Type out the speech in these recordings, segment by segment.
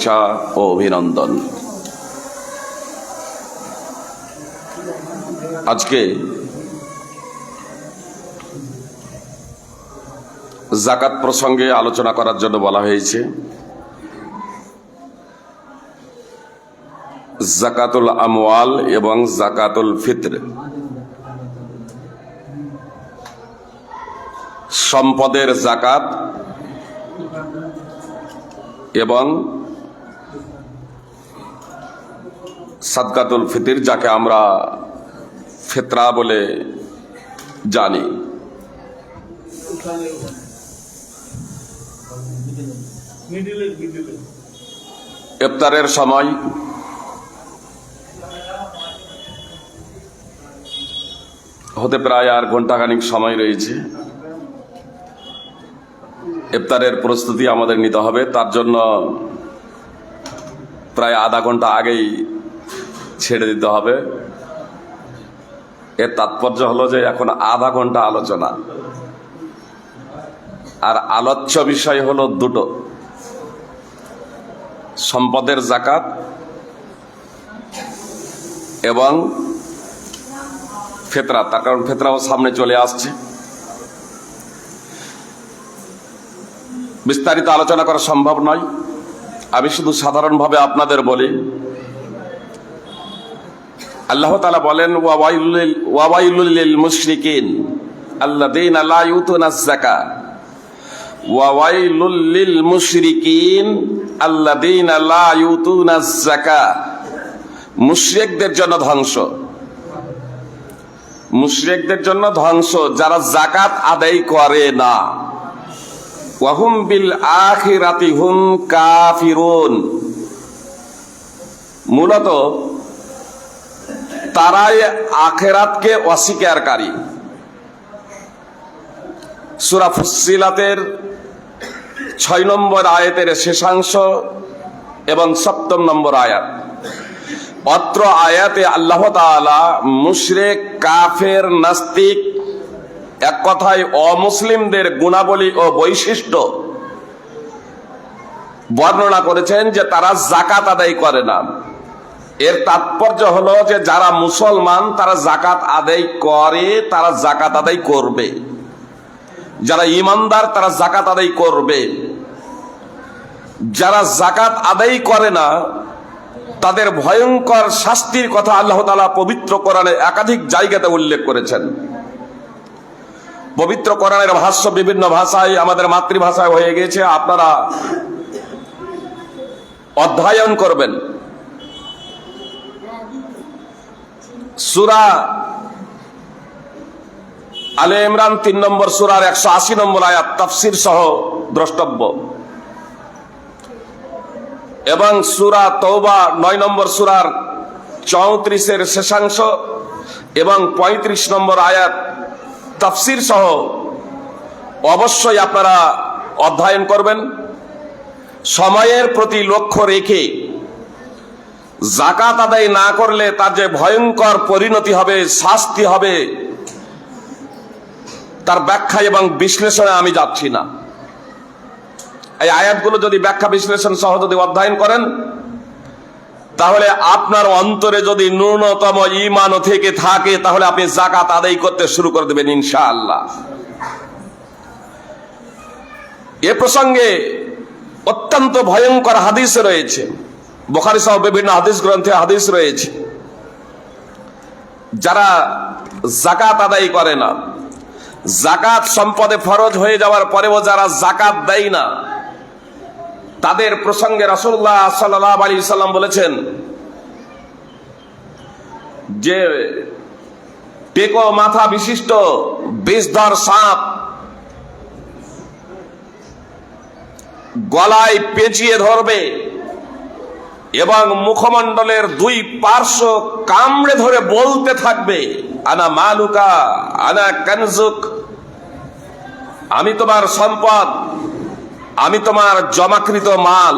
শুভেচ্ছা ও অভিনন্দন। আজকে যাকাত প্রসঙ্গে আলোচনা করার জন্য বলা হয়েছে। যাকাতুল আমওয়াল এবং যাকাতুল ফিতর, সম্পদের যাকাত এবং সাদকাতুল ফিতর, যাকে আমরা ফিতরা বলে জানি। ইফতারের সময় হতে প্রায় আর ঘন্টাখানিক সময় রয়েছে। ইফতারের প্রস্তুতি আমাদের নিতে হবে, তার জন্য প্রায় আধা ঘন্টা আগেই ছেড়ে দিতে হবে। এর তাৎপর্য হলো যে এখন আধা ঘন্টা আলোচনা, আর আলোচ্য বিষয় হলো দুটো: সম্পদের যাকাত এবং ফিতরা। তার কারণ ফিতরাও সামনে চলে আসছে। বিস্তারিত আলোচনা করা সম্ভব নয়, আমি শুধু সাধারণভাবে আপনাদের বলি। আল্লাহ তাআলা বলেন, ওয়াওয়াইলুল লিল মুশরিকিন আল্লাযীনা লা ইউতুনাজ যাকাত, ওয়াওয়াইলুল লিল মুশরিকিন আল্লাযীনা লা ইউতুনাজ যাকাত। মুশরিকদের জন্য ধ্বংস, মুশরিকদের জন্য ধ্বংস যারা যাকাত আদায় করে না। ওয়াহুম বিল আখিরাতি হুম কাফিরুন। মূলত তারাই আখিরাতকে অস্বীকারী। সূরা ফুসসিলাতের 6 নম্বর আয়াতের শেষাংশ এবং 7 নম্বর আয়াত। অত্র আয়াতে আল্লাহ তাআলা মুশরিক, কাফের, নাস্তিক, এক কথায় অমুসলিমদের গুণাবলী ও বৈশিষ্ট্য বর্ণনা করেছেন যে তারা যাকাত আদায় করে না। এর তাৎপর্য হলো যে যারা মুসলমান তারা যাকাত আদায় করে, তারা যাকাত আদায় করবে। যারা ঈমানদার তারা যাকাত আদায় করবে। যারা যাকাত আদায় করে না তাদের ভয়ঙ্কর শাস্তির কথা আল্লাহ তাআলা পবিত্র কোরআনে একাধিক জায়গাতে উল্লেখ করেছেন। পবিত্র কোরআনের ভাষ্য বিভিন্ন ভাষায়, আমাদের মাতৃভাষায় হয়ে গেছে, আপনারা অধ্যয়ন করবেন। সূরা আলে ইমরান 3 নম্বর সূরার 180 নম্বর আয়াত তাফসীর সহ দ্রষ্টব্য, এবং সূরা তওবা 9 নম্বর সূরার 34-এর শেষাংশ এবং 35 নম্বর আয়াত তাফসীর সহ অবশ্যই আপনারা অধ্যয়ন করবেন। সময়ের প্রতি লক্ষ্য রেখে যাকাত আদায় না করলে তার যে ভয়ঙ্কর পরিণতি হবে, শাস্তি হবে, তার ব্যাখ্যা এবং বিশ্লেষণে আমি যাচ্ছি না। এই আয়াতগুলো যদি ব্যাখ্যা বিশ্লেষণ সহ যদি অধ্যয়ন করেন, তাহলে আপনার অন্তরে যদি ন্যূনতম ঈমান থেকে থাকে, তাহলে আপনি যাকাত আদায় করতে শুরু করে দেবেন ইনশাআল্লাহ। এ প্রসঙ্গে অত্যন্ত ভয়ঙ্কর হাদিস রয়েছে, বুখারী সহ বিভিন্ন হাদিস গ্রন্থে হাদিস রয়েছে। যারা যাকাত আদায় করে না, যাকাত সম্পদে ফরজ হয়ে যাওয়ার পরেও যারা যাকাত দেয় না, তাদের প্রসঙ্গে রাসূলুল্লাহ সাল্লাল্লাহু আলাইহি সাল্লাম বলেছেন যে টেকো মাথা বিশিষ্ট বিষধর সাপ গলায় পেঁচিয়ে ধরবে এবং মুখমণ্ডলের 2 পার্শ্ব কামড়ে ধরে বলতে থাকবে, আনা মালুকা আনা কানজুক, আমি তোমার সম্পদ, আমি তোমার জমাকৃত মাল,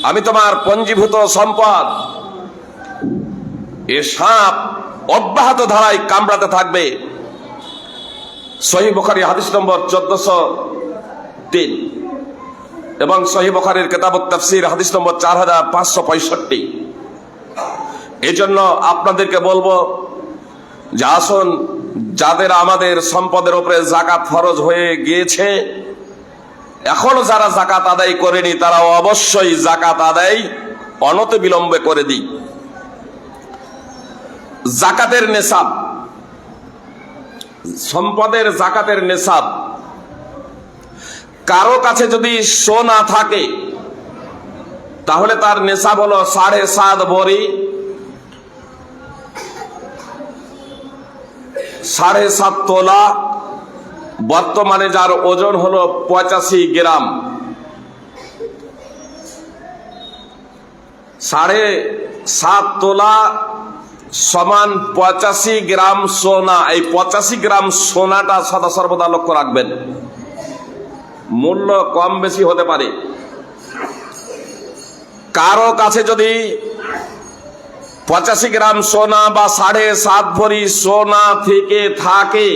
আমি তোমার পঞ্জীভূত সম্পদ। এ সাপ অব্যাহত ধারায় কামড়াতে থাকবে। সহিহ বুখারী হাদিস নম্বর 1403। এবং সহিহ বুখারীর কিতাবুত তাফসীর হাদিস নম্বর 4565। এই জন্য আপনাদেরকে বলবো যে আসুন, যাদের আমাদের সম্পদের উপরে যাকাত ফরজ হয়ে গিয়েছে, এখনো যারা যাকাত আদায় করেনি তারা অবশ্যই যাকাত আদায় অনতিবিলম্বে করে দিই। যাকাতের নেশাব, সম্পদের যাকাতের নেশাব, কারো কাছে যদি সোনা থাকে তাহলে তার নেশাব হলো 7.5 ভরি, 7.5 তোলা। বর্তমানে যার ওজন হলো 85 গ্রাম। 7.5 তোলা সমান 85 গ্রাম সোনা। এই 85 গ্রাম সোনাটা সদা সর্বদা লক্ষ্য রাখবেন, মূল্য কম বেশি হতে পারে। কারো কাছে যদি 85 গ্রাম সোনা বা 7.5 ভরি সোনা থেকে থাকে,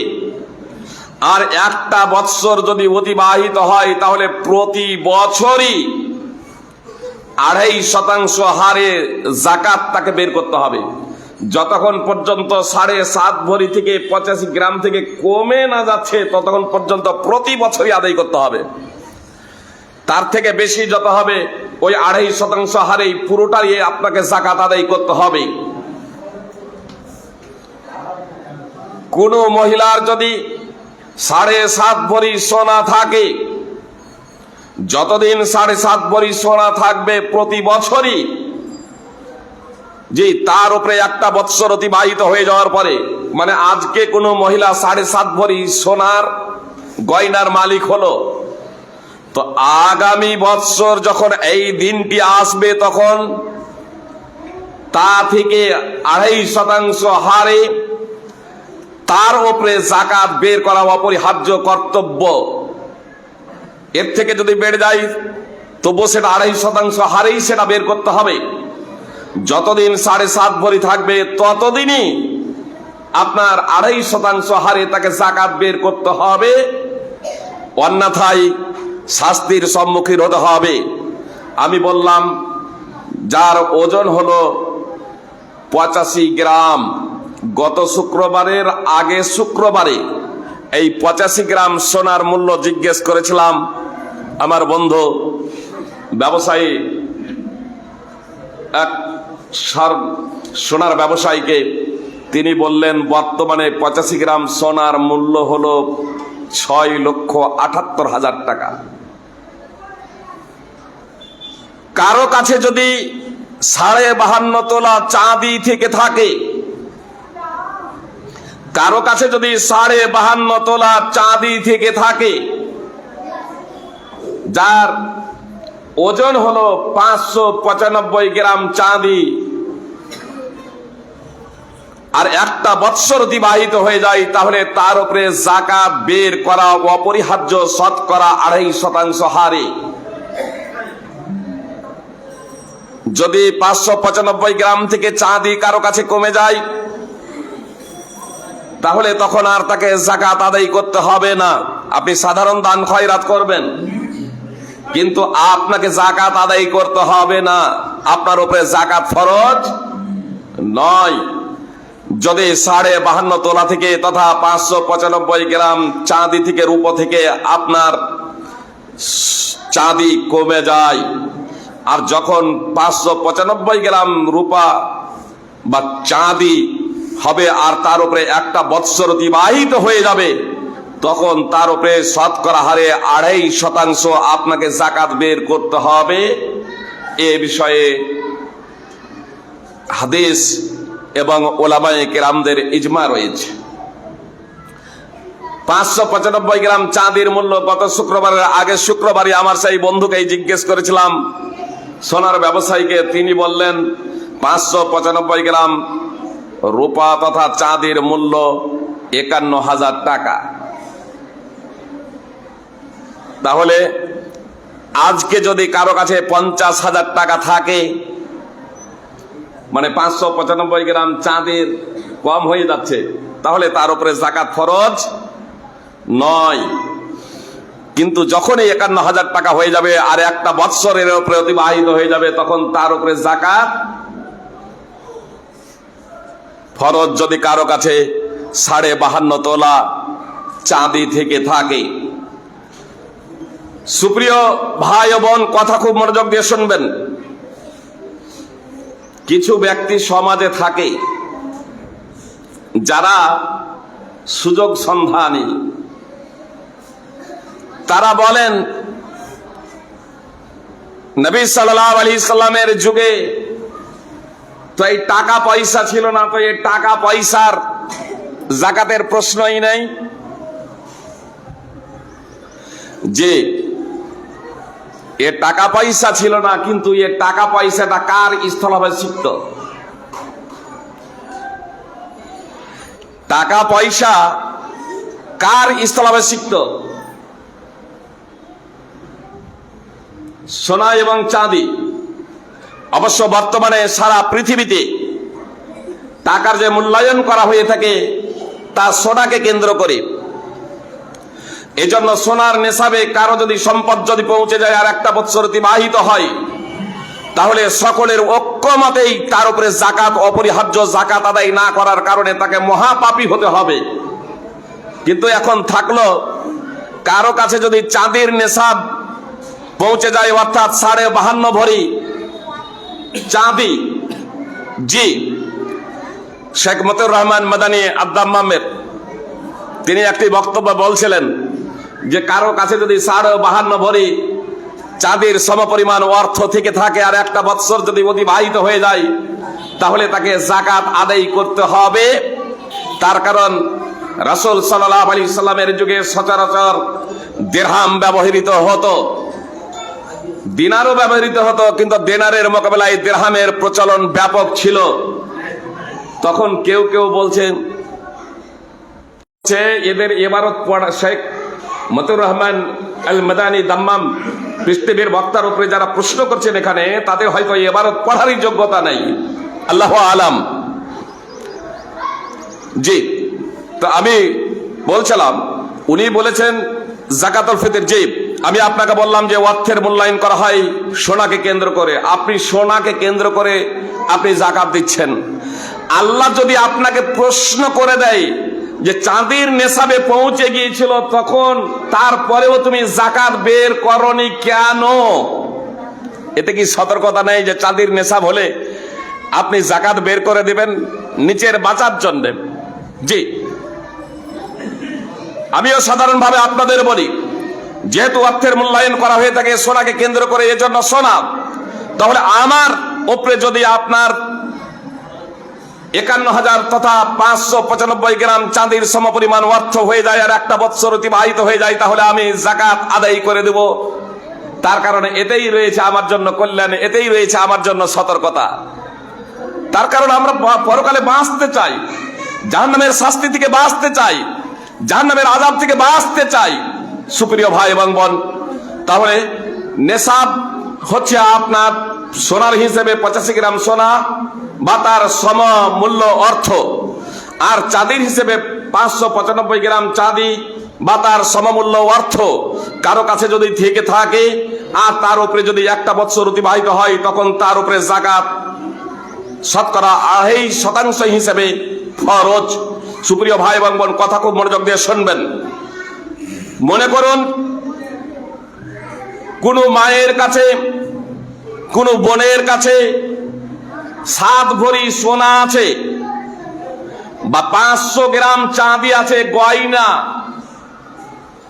আর একটা বৎসর যদি অতিবাহিত হয়, তাহলে প্রতি বছরই 2.5% হারে যাকাত তাকে বের করতে হবে। যতক্ষণ পর্যন্ত 7.5 ভরি থেকে 85 গ্রাম থেকে কমে না যাচ্ছে, ততক্ষণ পর্যন্ত প্রতি বছরই আদায় করতে হবে। তার থেকে বেশি যত হবে, ওই 2.5% হারেই পুরোটাই আপনাকে যাকাত আদায় করতে হবে। কোন মহিলার যদি 7.5 ভরি সোনা থাকে, যতদিন 7.5 ভরি সোনা থাকবে প্রতি বছরই, যে তার উপরে একটা বৎসর অতিবাহিত হয়ে যাওয়ার পরে, মানে আজকে কোনো মহিলা 7.5 ভরি সোনার গয়নার মালিক হলো, তো আগামী বৎসর যখন এই দিনটি আসবে, তখন তা থেকে 2.5% হারে তার উপরে যাকাত বের করা অপরিহার্য কর্তব্য। এর থেকে যদি বেড়ে যায়, তবু সেটা 2.5% হারেই সেটা বের করতে হবে। যতদিন 7.5 ভরি থাকবে, ততদিনই আপনার 2.5% হারে তাকে যাকাত বের করতে হবে, অন্যথায় শাস্তির সম্মুখীন হতে হবে। আমি বললাম, যার ওজন হলো 85 গ্রাম, গত শুক্রবারের আগে শুক্রবারে এই 85 গ্রাম সোনার মূল্য জিজ্ঞেস করেছিলাম আমার বন্ধু ব্যবসায়ী, এক সোনার ব্যবসায়ীকে। তিনি বললেন বর্তমানে 85 গ্রাম সোনার মূল্য হলো 6,78,000 টাকা। কারো কাছে যদি 52.5 তোলা চাঁদি থেকে থাকে, কারো কাছে যদি 52.5 তোলা চাঁদি থেকে থাকে, যার ওজন হলো 595 গ্রাম চাঁদি, আর একটা বৎসর অতিবাহিত হয়ে যায়, তাহলে তার উপরে যাকাত বের করা অপরিহার্য, শতকরা 2.5% হারে। যদি 595 গ্রাম থেকে চাঁদি কারো কাছে কমে যায়, তাহলে তখন আর তাকে যাকাত আদায় করতে হবে না। আপনি সাধারণ দান খয়রাত করবেন, কিন্তু আপনাকে যাকাত আদায় করতে হবে না, আপনার উপরে যাকাত ফরজ নয়। যদি 52.5 তোলা থেকে তথা 595 গ্রাম চাঁদি থেকে, রূপো থেকে আপনার চাঁদি কমে যায়, আর যখন 595 গ্রাম রূপা বা চাঁদি হবে, আর তার উপরে একটা বৎসর অতিবাহিত হয়ে যাবে, তখন তার উপরে শতকরা হারে 2.5% আপনাকে যাকাত বের করতে হবে। এ বিষয়ে হাদিস এবং ওলামায়ে কেরামদের ইজমা রয়েছে। 595 গ্রাম চাঁদির মূল্য গত শুক্রবারের আগে শুক্রবারই আমার সেই বন্ধুকেই জিজ্ঞেস করেছিলাম, সোনার ব্যবসায়ীকে। তিনি বললেন 595 গ্রাম রূপা তথা চাঁদির মূল্য 51,000 টাকা। তাহলে আজকে যদি কারো কাছে 50,000 টাকা থাকে, মানে 595 গ্রাম চাঁদির কম হয়ে যাচ্ছে, তাহলে তার উপরে যাকাত ফরজ নয়। কিন্তু যখনই 51,000 টাকা হয়ে যাবে আর একটা বৎসরের উপরে অতিবাহিত হয়ে যাবে, তখন তার উপরে যাকাত ফরজ। যদি কারো কাছে 52.5 তোলা চাঁদি থেকে থাকে। সুপ্রিয় ভাই ও বোন, কথা খুব মনোযোগ দিয়ে শুনবেন। কিছু ব্যক্তি সমাজে থাকে যারা সুযোগ সন্ধানী। তারা বলেন নবী সাল্লাল্লাহু আলাইহি সাল্লামের যুগে তো এই টাকা পয়সা ছিল না, তো এই টাকা পয়সার যাকাতের প্রশ্নই নেই। যে এ টাকা পয়সা ছিল না, কিন্তু এ টাকা পয়সাটা কার স্থলাভিষিক্ত? টাকা পয়সা কার স্থলাভিষিক্ত? সোনা এবং চাঁদি। অবশ্য বর্তমানে সারা পৃথিবীতে টাকার যে মূল্যায়ন করা হয়ে থাকে তা সোনাকে কেন্দ্র করে। এজন্য সোনার নেশাবে কারো যদি সম্পদ যদি পৌঁছে যায় আর একটা বছর অতিবাহিত হয়, তাহলে সকলের ঐক্যমতেই তার উপরে যাকাত অপরিহার্য। যাকাত আদায় না করার কারণে তাকে মহাপাপী হতে হবে। কিন্তু এখন থাকলো কারো কাছে যদি চাঁদির নেশাব পৌঁছে যায়, অর্থাৎ 52.5 ভরি চাঁদি। জি, শেখ মতিউর রহমান মাদানী আদ-দাম্মামের তিনি একটি বক্তব্য বলছিলেন যে কারো কাছে যদি 52.5 ভরি চাঁদির সমপরিমাণ অর্থ থেকে থাকে আর একটা বৎসর যদি অতিবাহিত হয়ে যায়, তাহলে তাকে যাকাত আদায় করতে হবে। তার কারণ রাসূল সাল্লাল্লাহু আলাইহি সাল্লামের যুগে সচরাচর দিরহাম ব্যবহৃত হতো, দিনারও ব্যবহৃত হতো, কিন্তু দিনারের মোকাবেলায় দিরহামের প্রচলন ব্যাপক ছিল। তখন কেউ কেউ বলছেন এদের ইবারত পড়া, শেখ মতিউর রহমান আল মাদানী দাম্মাম পৃষ্ঠবীর বক্তার উপরে যারা প্রশ্ন করছেন এখানে, তাদের হয়তো ইবারত পড়ারই যোগ্যতা নাই, আল্লাহু আলাম। জি, তো আমি বলছিলাম, উনি বলেছেন যাকাতুল ফিতর। জি, আমি আপনাকে বললাম যে অর্থের মূল্যায়ন করা হয় সোনাকে কেন্দ্র করে। আপনি সোনাকে কেন্দ্র করে আপনি যাকাত দিচ্ছেন। আল্লাহ যদি আপনাকে প্রশ্ন করে দেয় যে চাঁদির নেশাবে পৌঁছে গিয়েছিল তখন, তারপরেও তুমি যাকাত বের করনি কেন? এতে কি সতর্কতা নেই যে চাঁদির নেশাব হলে আপনি যাকাত বের করে দিবেন নিচের বাঁচার জন্য? জি, আমিও সাধারণভাবে আপনাদের বলি, যেহেতু অর্থের মূল্যায়ন করা হয়ে থাকে সোনাকে কেন্দ্র করে, এজন্য সোনা, তাহলে আমার উপরে যদি আপনার 51,000 তথা 595 গ্রাম চাঁদির সমপরিমাণ অর্থ হয়ে যায় আর একটা বৎসর অতিবাহিত হয়ে যায়, তাহলে আমি যাকাত আদায় করে দেব। তার কারণে এতেই রয়েছে আমার জন্য কল্যাণ, এতেই রয়েছে আমার জন্য সতর্কতা। তার কারণ আমরা পরকালে বাঁচতে চাই, জাহান্নামের শাস্তি থেকে বাঁচতে চাই, জাহান্নামের আযাব থেকে বাঁচতে চাই। সুপ্রিয় ভাই এবং বোন, তাহলে নেশাব হচ্ছে আপনার সোনার হিসেবে 85 গ্রাম সোনা বা তার সমমূল্য অর্থ, আর চাঁদির হিসেবে 595 গ্রাম চাঁদি বা তার সমমূল্য অর্থ কারো কাছে যদি থেকে থাকে আর তার উপরে যদি একটা বছর অতিবাহিত হয়, তখন তার উপরে যাকাত শতকরা 2.5% হিসেবে ফরজ। সুপ্রিয় ভাই এবং বোন, কথা খুব মনোযোগ দিয়ে শুনবেন। মনে করুন কোন মায়ের কাছে, কোন বোনের কাছে 7 ভরি সোনা আছে বা 500 গ্রাম চাঁদি আছে গয়না,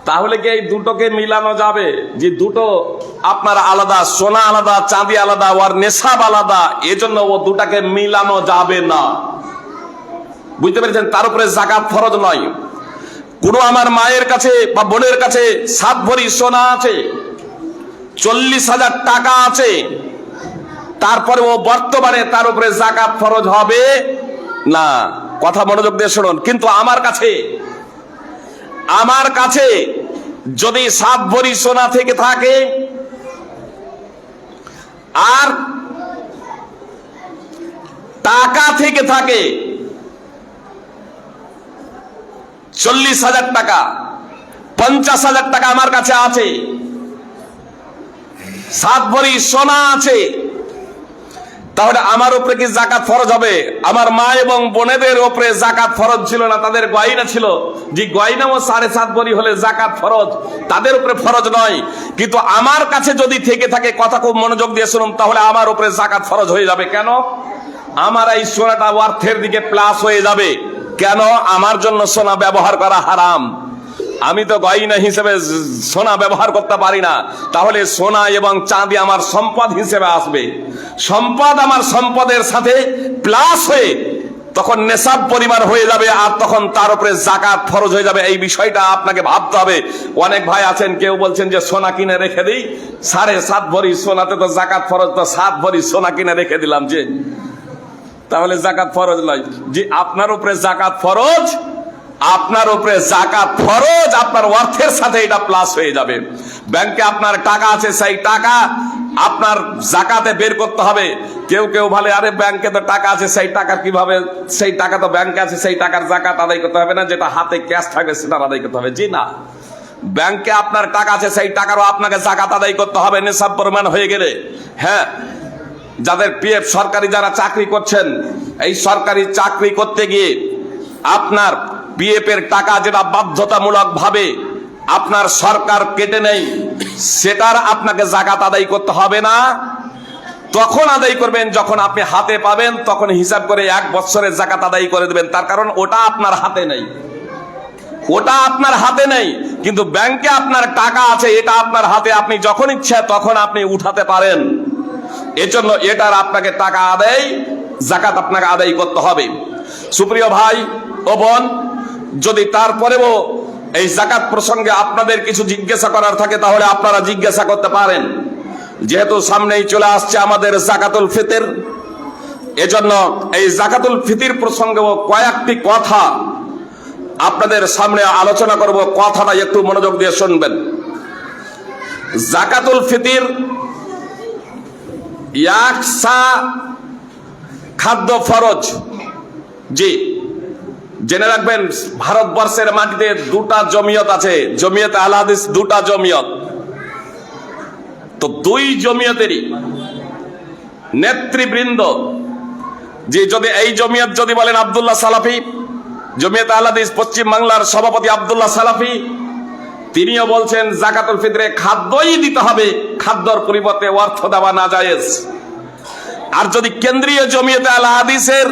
তাহলে কি এই দুটোকে মিলানো যাবে? যে দুটো আপনার আলাদা, সোনা আলাদা, চাঁদি আলাদা, ওর নেশাব আলাদা, এজন্য ও দুটাকে মিলানো যাবে না। বুঝতে পেরেছেন? তার উপরে যাকাত ফরজ নয়। কোন আমার মায়ের কাছে বা বোনের কাছে 7 ভরি সোনা আছে, 40,000 টাকা আছে, তারপরে ও বর্তমানে তার উপরে যাকাত ফরজ হবে না। কথা মনোযোগ দিয়ে শুনুন। কিন্তু আমার কাছে যদি 7 ভরি সোনা থেকে থাকে আর টাকা থেকে থাকে 40,000 টাকা, 50,000 টাকা আমার কাছে আছে, 7 ভরি সোনা আছে, তাহলে আমার উপরে কি যাকাত ফরজ হবে? আমার মা এবং বোনেদের উপরে যাকাত ফরজ ছিল না, তাদের গয়না ছিল, যে গয়নাও 7.5 ভরি হলে যাকাত ফরজ, তাদের উপরে ফরজ নয়। কিন্তু আমার কাছে যদি থেকে থাকে, কথা খুব মনোযোগ দিয়ে শুনুন, তাহলে আমার উপরে যাকাত ফরজ হয়ে যাবে। কেন? আমার এই সোনাটা অর্থের দিকে প্লাস হয়ে যাবে। কেন? আমার জন্য সোনা ব্যবহার করা হারাম, আমি তো গয়না হিসেবে সোনা ব্যবহার করতে পারি না। তাহলে সোনা এবং চাঁদি আমার সম্পদ হিসেবে আসবে, সম্পদ আমার সম্পদের সাথে প্লাস হয়ে তখন নেশাব পরিমাণ হয়ে যাবে, আর তখন তার উপরে যাকাত ফরজ হয়ে যাবে। এই বিষয়টা আপনাকে ভাবতে হবে। অনেক ভাই আছেন, কেউ বলছেন যে সোনা কিনে রেখে দিই, 7.5 ভরি সোনাতে তো যাকাত ফরজ, তো 7 ভরি সোনা কিনে রেখে দিলাম, যে তাহলে যাকাত ফরজ নয়। যে আপনার উপরে যাকাত ফরজ, আপনার উপরে যাকাত ফরজ, আপনার অর্থের সাথে এটা প্লাস হয়ে যাবে। ব্যাংকে আপনার টাকা আছে, সেই টাকা আপনার যাকাতে বের করতে হবে। কেউ কেউ বলে, আরে ব্যাংকে তো টাকা আছে, সেই টাকা কিভাবে, সেই টাকা তো ব্যাংকে আছে, সেই টাকার যাকাত আদায় করতে হবে না, যেটা হাতে ক্যাশ থাকবে সেটা আদায় করতে হবে। জি না, ব্যাংকে আপনার টাকা আছে, সেই টাকারও আপনাকে যাকাত আদায় করতে হবে নিসাব পরিমাণ হয়ে গেলে। হ্যাঁ, যাদের পিএফ, সরকারি যারা চাকরি করছেন, এই সরকারি চাকরি করতে গিয়ে আপনার পিএফ এর টাকা যেটা বাধ্যতামূলক ভাবে আপনার সরকার কেটে নেই, সেটার আপনাকে যাকাত আদায় করতে হবে না। তখন আদায় করবেন যখন আপনি হাতে পাবেন, তখন হিসাব করে 1 বছরের যাকাত আদায় করে দেবেন। তার কারণ ওটা আপনার হাতে নেই, ওটা আপনার হাতে নেই। কিন্তু ব্যাংকে আপনার টাকা আছে, এটা আপনার হাতে, আপনি যখন ইচ্ছা তখন আপনি উঠাতে পারেন। এজন্য এটার আপনাকে টাকা আদায়, যাকাত আপনাকে আদায় করতে হবে। সুপ্রিয় ভাই ও বোন, যদি তারপরেও এই যাকাত প্রসঙ্গে আপনাদের কিছু জিজ্ঞাসা করার থাকে, তাহলে আপনারা জিজ্ঞাসা করতে পারেন। যেহেতু সামনেই চলে আসছে আমাদের যাকাতুল ফিতর, এজন্য এই যাকাতুল ফিতর প্রসঙ্গেও কয়েকটি কথা আপনাদের সামনে আলোচনা করব। কথাটা একটু মনোযোগ দিয়ে শুনবেন। যাকাতুল ফিতর 1 সা খাদ্য ফরজ। জি, জেনে রাখবেন, ভারতবর্ষের মাটিতে 2টা জমিয়ত আছে, জমিয়তে আহলে হাদিস 2টা জমিয়ত। তো 2 জমিয়তেরই নেতৃবৃন্দ, যে যদি এই জমিয়ত যদি বলেন আব্দুল্লাহ সালাফি, জমিয়তে আহলে হাদিস পশ্চিম বাংলার সভাপতি আব্দুল্লাহ সালাফি, তিনিও বলছেন যাকাতুল ফিতরে খাদ্যই দিতে হবে, খাদ্যর পরিবর্তে অর্থ দেওয়া না জায়েজ। আর যদি কেন্দ্রীয় জমিয়তে আহলে হাদিসের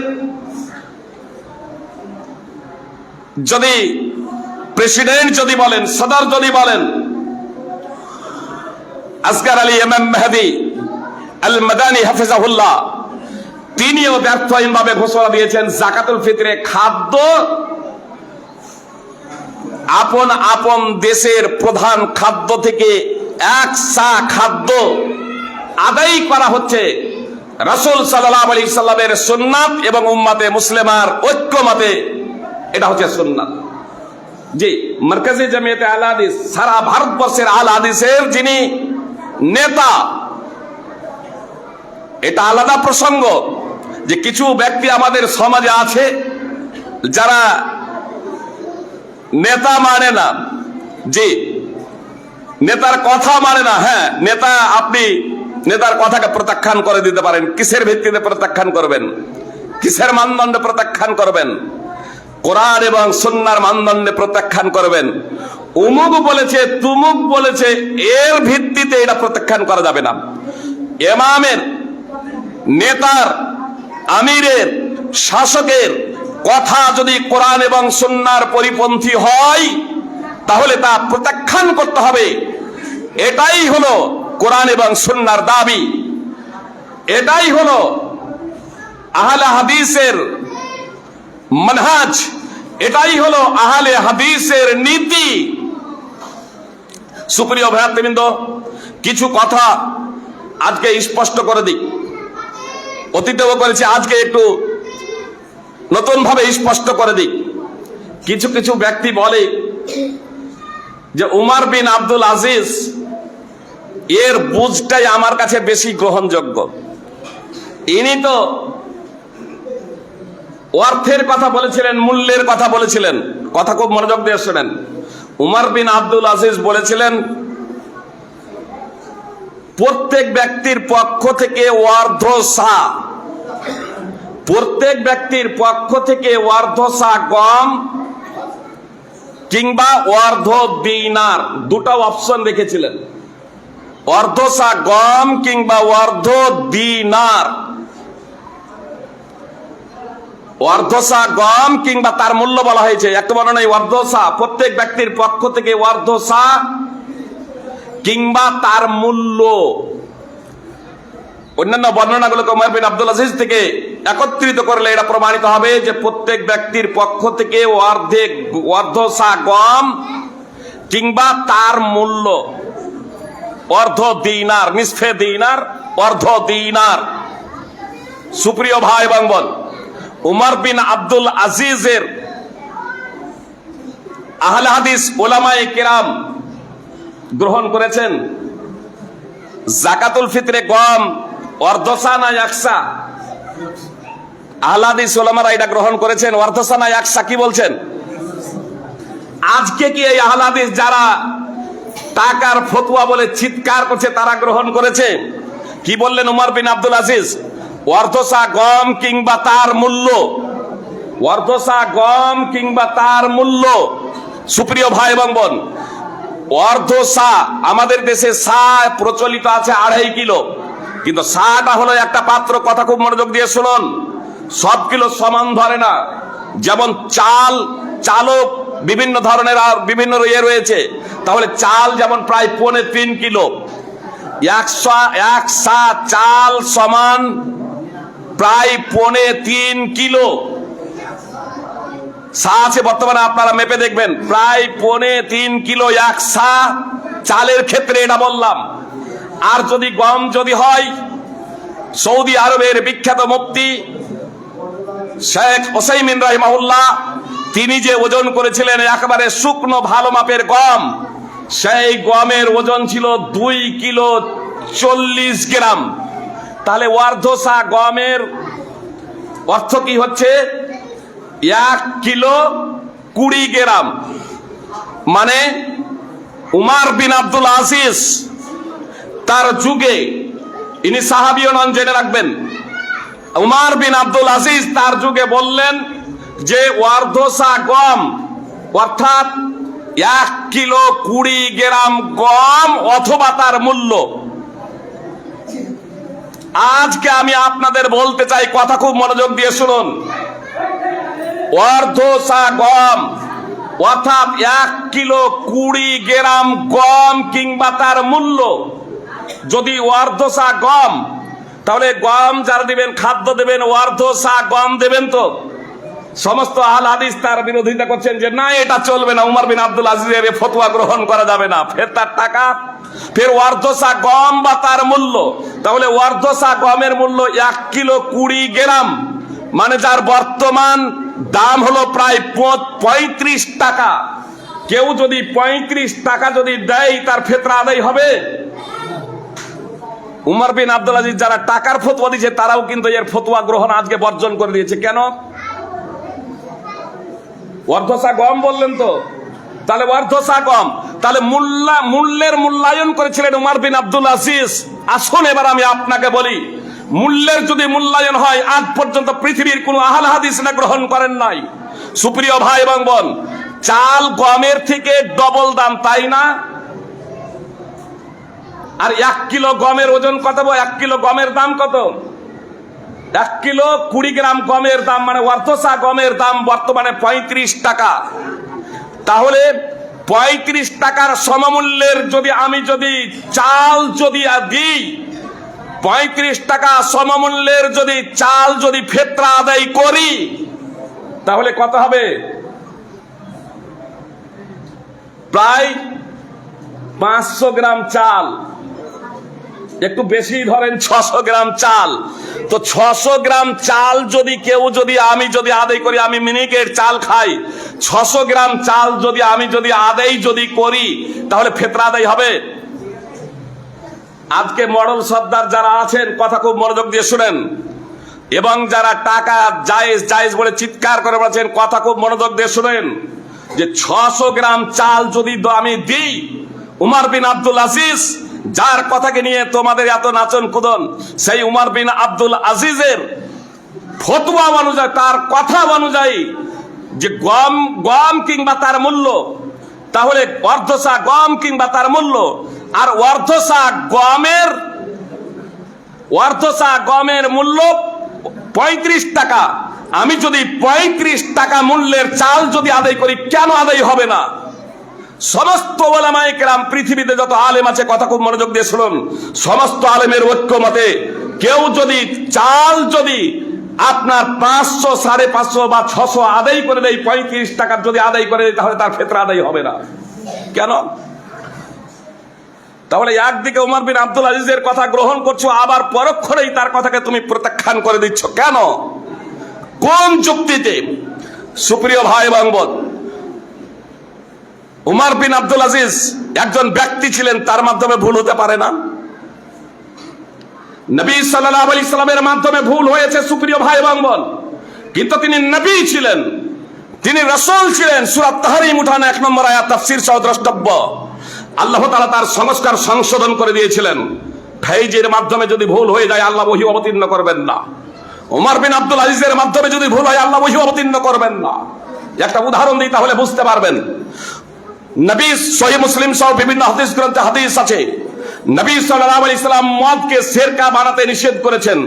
যদি প্রেসিডেন্ট যদি বলেন, সদর যদি বলেন, আসগার আলী ইমাম মেহেদী আল মাদানী হাফিজাহুল্লাহ, তিনিও ব্যর্থহীনভাবে ঘোষণা দিয়েছেন যাকাতুল ফিতরে খাদ্য আপন আপন দেশের প্রধান খাদ্য থেকে 1 সা খাদ্য আদায় করা হচ্ছে রাসূল সাল্লাল্লাহু আলাইহি সাল্লামের সুন্নাত এবং উম্মতে মুসলিমার ঐক্যমতে, এটা হচ্ছে সুন্নাত। জি, মার্কাজি জামিয়াতে আহলে হাদিস সারা ভারতবর্ষের আহলে হাদিসের যিনি নেতা, এটা আলাদা প্রসঙ্গ যে কিছু ব্যক্তি আমাদের সমাজে আছে যারা নেতা মানে না, জি, নেতার কথা মানে না। হ্যাঁ, নেতা, আপনি নেতার কথাকে প্রত্যাখ্যান করে দিতে পারেন। কিসের ভিত্তিতে প্রত্যাখ্যান করবেন? কিসের মানদণ্ডে প্রত্যাখ্যান করবেন? কোরআন এবং সুন্নাহর মানদণ্ডে প্রত্যাখ্যান করবেন। উমুক বলেছে, তুমুক বলেছে, এর ভিত্তিতে এটা প্রত্যাখ্যান করা যাবে না। ইমামের, নেতার, আমিরের, শাসকের কথা যদি কোরআন এবং সুন্নাহর পরিপন্থী হয়, তাহলে তা প্রত্যাখ্যান করতে হবে। এটাই হলো কোরআন এবং সুন্নাহর দাবি, এটাই হলো আহলে হাদিসের মানহাজ, এটাই হলো আহলে হাদিসের নীতি। সুপ্রিয় ভাইবৃন্দ, কিছু কথা আজকে স্পষ্ট করে দিই, অতীতেও করেছি, আজকে একটু নতুন ভাবে স্পষ্ট করে দিই। কিছু কিছু ব্যক্তি বলে যে উমর বিন আব্দুল আজিজ এর বুঝটাই আমার কাছে বেশি গ্রহণযোগ্য। ইনি তো অর্থের কথা বলেছিলেন, মূল্যের কথা বলেছিলেন। কথা খুব মনোযোগ দিয়ে শোনেন। উমর বিন আব্দুল আজিজ বলেছিলেন, প্রত্যেক ব্যক্তির পক্ষ থেকে অর্ধ সা, প্রত্যেক ব্যক্তির পক্ষ থেকে অর্ধ সা গম কিংবা অর্ধ দিনার, দুটো অপশন রেখেছিলেন, অর্ধ সা গম কিংবা অর্ধ দিনার, অর্ধ সা গম কিংবা তার মূল্য বলা হয়েছে। একটা বর্ণনায় অর্ধ সা, প্রত্যেক ব্যক্তির পক্ষ থেকে অর্ধ সা কিংবা তার মূল্য। অন্যান্য বর্ণনাগুলোকে উমর বিন আব্দুল আজিজ থেকে একত্রিত করলে এটা প্রমাণিত হবে যে প্রত্যেক ব্যক্তির পক্ষ থেকে অর্ধ সা গম কিংবা তার মূল্য, অর্ধ দিনার, নিসফে দিনার, অর্ধ দিনার। সুপ্রিয় ভাই এবং বোন, উমর বিন আব্দুল আজিজের আহলে হাদিস উলামায়ে কেরাম গ্রহণ করেছেন যাকাতুল ফিতরে গম অর্ধসা না একসা। আহলে হাদিস উলামারা এটা গ্রহণ করেছেন অর্ধসা না একসা। কি বলছেন? আজকে কি এই আহলে হাদিস যারা টাকার ফতোয়া বলে চিৎকার করছে তারা গ্রহণ করেছে? কি বললেন উমর বিন আব্দুল আজিজ? অর্ধসা গম কিংবা তার মূল্য, অর্ধসা গম কিংবা তার মূল্য। সুপ্রিয় ভাই এবং বোন, অর্ধ সা, আমাদের দেশে সা প্রচলিত আছে 2.5 কিলো, কিন্তু সাটা হলো একটা পাত্র। কথা খুব মনোযোগ দিয়ে শুনুন, সব কিলো সমান ধরে না। যেমন চাল, চালও বিভিন্ন ধরনের আর বিভিন্ন রয়েছে। তাহলে চাল যেমন প্রায় 3.25 কিলো, 1 সা চাল সমান প্রায় 3.25 কিলো। সা আছে বর্তমানে, আপনারা মেপে দেখবেন, প্রায় 3.25 কিলো 1 সা চালের ক্ষেত্রে এটা বললাম। আর যদি গম যদি হয়, সৌদি আরবের বিখ্যাত মুফতি শেখ ওসাইমিন রাহিমাহুল্লাহ তিনি যে ওজন করেছিলেন একেবারে শুকনো ভালো মাপের গম, সেই গমের ওজন ছিল 2 কিলো 40 গ্রাম। তাহলে অর্ধ সা গমের অর্থ কি হচ্ছে? 1 কিলো 20 গ্রাম। মানে উমর বিন আব্দুল আজিজ তার যুগে, ইনি সাহাবীও নন, জেনে রাখবেন, উমর বিন আব্দুল আজিজ তার যুগে বললেন যে অর্ধ সা গম অর্থাৎ 1 কিলো 20 গ্রাম গম অথবা তার মূল্য। আজকে আমি আপনাদের বলতে চাই, কথা খুব মনোযোগ দিয়ে শুনুন, অর্ধ সা গম অর্থাৎ 1 কিলো 20 গ্রাম গম কিংবা তার মূল্য। যদি অর্ধ সা গম, তাহলে গম যারা দিবেন, খাদ্য দেবেন, অর্ধ সা গম দেবেন। তো সমস্ত আহলে হাদিস তার বিরোধিতা করছেন যে না, এটা চলবে না, উমর বিন আব্দুল আজিজের ফতোয়া গ্রহণ করা যাবে না। ফের তার টাকা, ফের অর্ধ সা গম বা তার মূল্য। তাহলে অর্ধ সা গমের মূল্য 1 কিলো 20 গ্রাম, মানে যার বর্তমান দাম হলো প্রায় 35 টাকা। কেউ যদি 35 টাকা যদি দেয়, তার ফিতরা আদায় হবে? উমর বিন আব্দুল আজিজ যারা টাকার ফতোয়া দিয়েছে তারাও কিন্তু এর ফতোয়া গ্রহণ আজকে বর্জন করে দিয়েছে। কেন? অর্ধসা গম বললেন তো, তাহলে অর্ধসা গম, তাহলে মূল্যের মূল্যায়ন করেছিলেন উমর বিন আব্দুল আজিজ। আসুন এবার আমি আপনাকে বলি, মূল্যের যদি মূল্যায়ন হয়, আজ পর্যন্ত পৃথিবীর কোন আহলে হাদিস না গ্রহণ করেন নাই। সুপ্রিয় ভাই এবং বোন, চাল গমের থেকে ডবল দাম, তাই না? আর 1 কিলো গমের ওজন কত? 1 কিলো গমের দাম কত? 1 কিলো 20 গ্রাম গমের দাম, মানে অর্ধসা গমের দাম বর্তমানে 35 টাকা। তাহলে 35 টাকার সমমূল্যের যদি আমি চাল দিই, 35 টাকা সমমূল্যের যদি চাল ফিতরা আদায় করি, তাহলে কত হবে? প্রায় 500 গ্রাম চাল, একটু বেশি ধরেন 600 গ্রাম চাল। তো 600 গ্রাম চাল আমি আদায় করি, আমি মিনিকেট চাল খাই, 600 গ্রাম চাল আমি আদায় করি, তাহলে ফিতরা আদায় হবে? আজকে মডেল সর্দার যারা আছেন, কথা খুব মনোযোগ দিয়ে শুনেন, এবং যারা টাকা জায়েজ জায়েজ বলে চিৎকার করে বলছেন, কথা খুব মনোযোগ দিয়ে শুনেন, যে 600 গ্রাম চাল যদি আমি দিই, উমর বিন আব্দুল আজিজ, যার কথাকে নিয়ে তোমাদের এত নাচন কুদন, সেই উমর বিন আব্দুল আজিজের ফতোয়া অনুযায়ী, তার কথা অনুযায়ী, যে গম কিংবা তার মূল্য, তাহলে অর্ধসা গম কিংবা তার মূল্য, আর অর্ধসা গমের মূল্য 35 টাকা। আমি যদি 35 টাকা মূল্যের চাল যদি আদায় করি, কেন আদায় হবে না? সমস্ত ওলামায়ে কেরাম, পৃথিবীতে যত আলেম আছে, কথা খুব মনোযোগ দিয়ে শুনুন, সমস্ত আলেমের ঐক্যমতে কেউ যদি চাল যদি আপনার 500, 550 বা 600 আদায় করে দেয়, 35 টাকার যদি আদায় করে দেয়, তাহলে তার ফিতরা আদায় হবে না। কেন? তাহলে একদিকে উমর বিন আব্দুল আজিজের কথা গ্রহণ করছো, আবার পরক্ষণেই তার কথাকে তুমি প্রত্যাখ্যান করে দিচ্ছ কেন? কোন যুক্তিতে? সুপ্রিয় ভাই এবং বোন, উমর বিন আব্দুল আজিজ একজন ব্যক্তি ছিলেন, তার মাধ্যমে ভুল হতে পারে না? নবী সাল্লাল্লাহু আলাইহি সাল্লামের মাধ্যমে ভুল হয়েছে সুপ্রিয় ভাই এবং বোন, কিন্তু তিনি নবী ছিলেন, তিনি রাসূল ছিলেন। সূরা তাহরিম উঠানো 1 নম্বর আয়াত তাফসীর সহ দ্রষ্টব্য। আল্লাহ তাআলা তার সংস্কার সংশোধন করে দিয়েছিলেন। ফাইজের মাধ্যমে যদি ভুল হয়ে যায়, আল্লাহ ওহী অবতীর্ণ করবেন না। উমর বিন আব্দুল আজিজের মাধ্যমে যদি ভুল হয়, আল্লাহ ওহী অবতীর্ণ করবেন না। একটা উদাহরণ দিই, তাহলে বুঝতে পারবেন। নবী, সহিহ মুসলিম সহ বিভিন্ন হাদিস গ্রন্থে হাদিস আছে, নবী সাল্লাল্লাহু আলাইহি সাল্লাম মদকে সিরকা বানাতে নিষেধ করেছেন।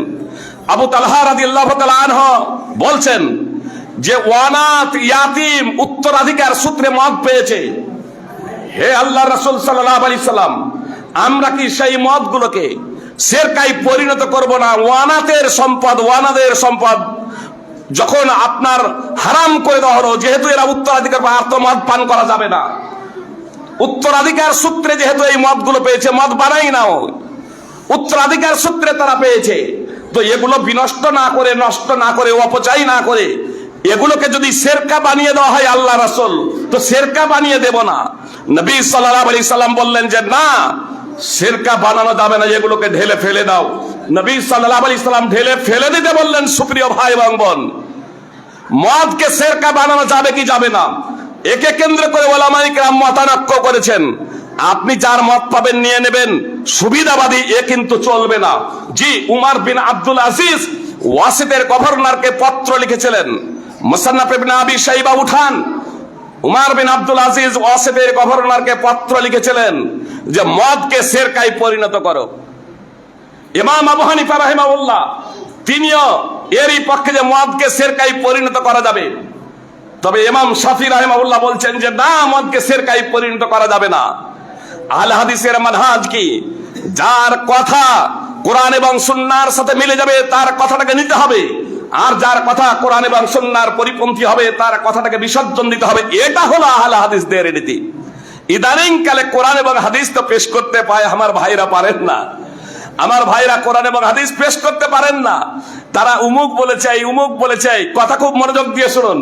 আবু তালহা রাদিয়াল্লাহু তাআলা আনহু বলছেন যে ওয়ানাত ইয়াতিম উত্তরাধিকার সূত্রে মদ পেয়েছে। হে আল্লাহর রাসূল সাল্লাল্লাহু আলাইহি সাল্লাম, আমরা কি সেই মদগুলোকে সিরকায় পরিণত করব না? ওয়ানাদের সম্পদ যখন আপনার হারাম করে দেওয়া হলো, যেহেতু এরা উত্তরাধিকার পায়, আর তো মদ পান করা যাবে না। উত্তরাধিকার সূত্রে যেহেতু এই মদগুলো পেয়েছে, মদ বানাই নাও, উত্তরাধিকার সূত্রে তারা পেয়েছে, তো এগুলো বিনষ্ট না করে, নষ্ট না করে, অপচয় না করে, এগুলোকে যদি সিরকা বানিয়ে দেওয়া হয় আল্লাহ রাসূল, তো সিরকা বানিয়ে দেব না। নবী সাল্লাল্লাহু আলাইহি সাল্লাম বললেন যে না, সিরকা বানানো যাবে না, এগুলোকে ঢেলে ফেলে দাও। নবী সাল্লাল্লাহু আলাইহি সাল্লাম ঢেলে ফেলে দিতে বললেন। সুপ্রিয় ভাই এবং বোন, মদকে সিরকা বানানো যাবে কি যাবে না, একে কেন্দ্র করে ওলামায়ে কেরাম মতানক্য করেছেন। আপনি যার মত পাবেন নিয়ে নেবেন, সুবিধাবাদী এ কিন্তু চলবে না। জি, উমর বিন আব্দুল আজিজ ওয়াসিতের গভর্নরকে পত্র লিখেছিলেন। মুসান্নাফ ইবনে আবি শাইবা উঠান, উমর বিন আব্দুল আজিজ ওয়াসিতের গভর্নরকে পত্র লিখেছিলেন যে মদকে সিরকায় পরিণত করো। ইমাম আবু হানিফা রাহিমাহুল্লাহ তিনিও এরই পক্ষে যে মদকে সিরকায় পরিণত করা যাবে। তবে ইমাম শাফি রাহিমাহুল্লাহ বলছেন যে না, মদকে সিরকায় পরিণত করা যাবে না। আহলে হাদিসের মানহাজ কি? যার কথা কোরআন এবং সুন্নাহর সাথে মিলে যাবে, তার কথাটাকে নিতে হবে, আর যার কথা কোরআন এবং সুন্নাহর পরিপন্থী হবে, তার কথাটাকে বিসর্জন দিতে হবে। এটা হলো আহলে হাদিসদের রীতি। ইদানিং কালে কোরআন এবং হাদিস তো পেশ করতে পায়, আমার ভাইরা পারেন না। আমার ভাইরা কোরআন এবং হাদিস পেশ করতে পারেন না। তারা উমুক বলেছে, উমুক বলেছে, কথা খুব মনোযোগ দিয়ে শুনুন।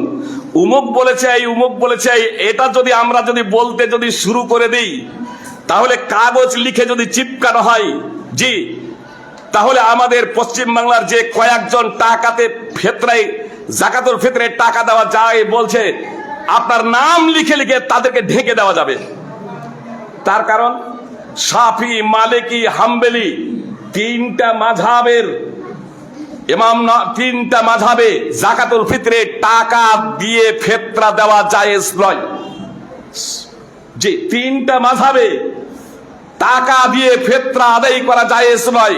উমুক বলেছে, উমুক বলেছে, এটা যদি আমরা বলতে শুরু করে দিই, তাহলে কাগজ লিখে যদি চিপকানো হয়, জি, তাহলে আমাদের পশ্চিম বাংলার যে কয়েকজন টাকাতে ফিতরায়, যাকাতুল ফিতরে টাকা দেওয়া যায় বলছে, আপনার নাম লিখে লিখে তাদেরকে ঢেকে দেওয়া যাবে। তার কারণ শাফি, মালিকি, হাম্বলি তিনটা মাযহাবের ইমাম, তিনটা মাযহাবে যাকাতুল ফিতরে টাকা দিয়ে ফিতরা দেওয়া জায়েজ নয়। জি, তিনটা মাযহাবে টাকা দিয়ে ফিতরা আদায় করা জায়েজ নয়।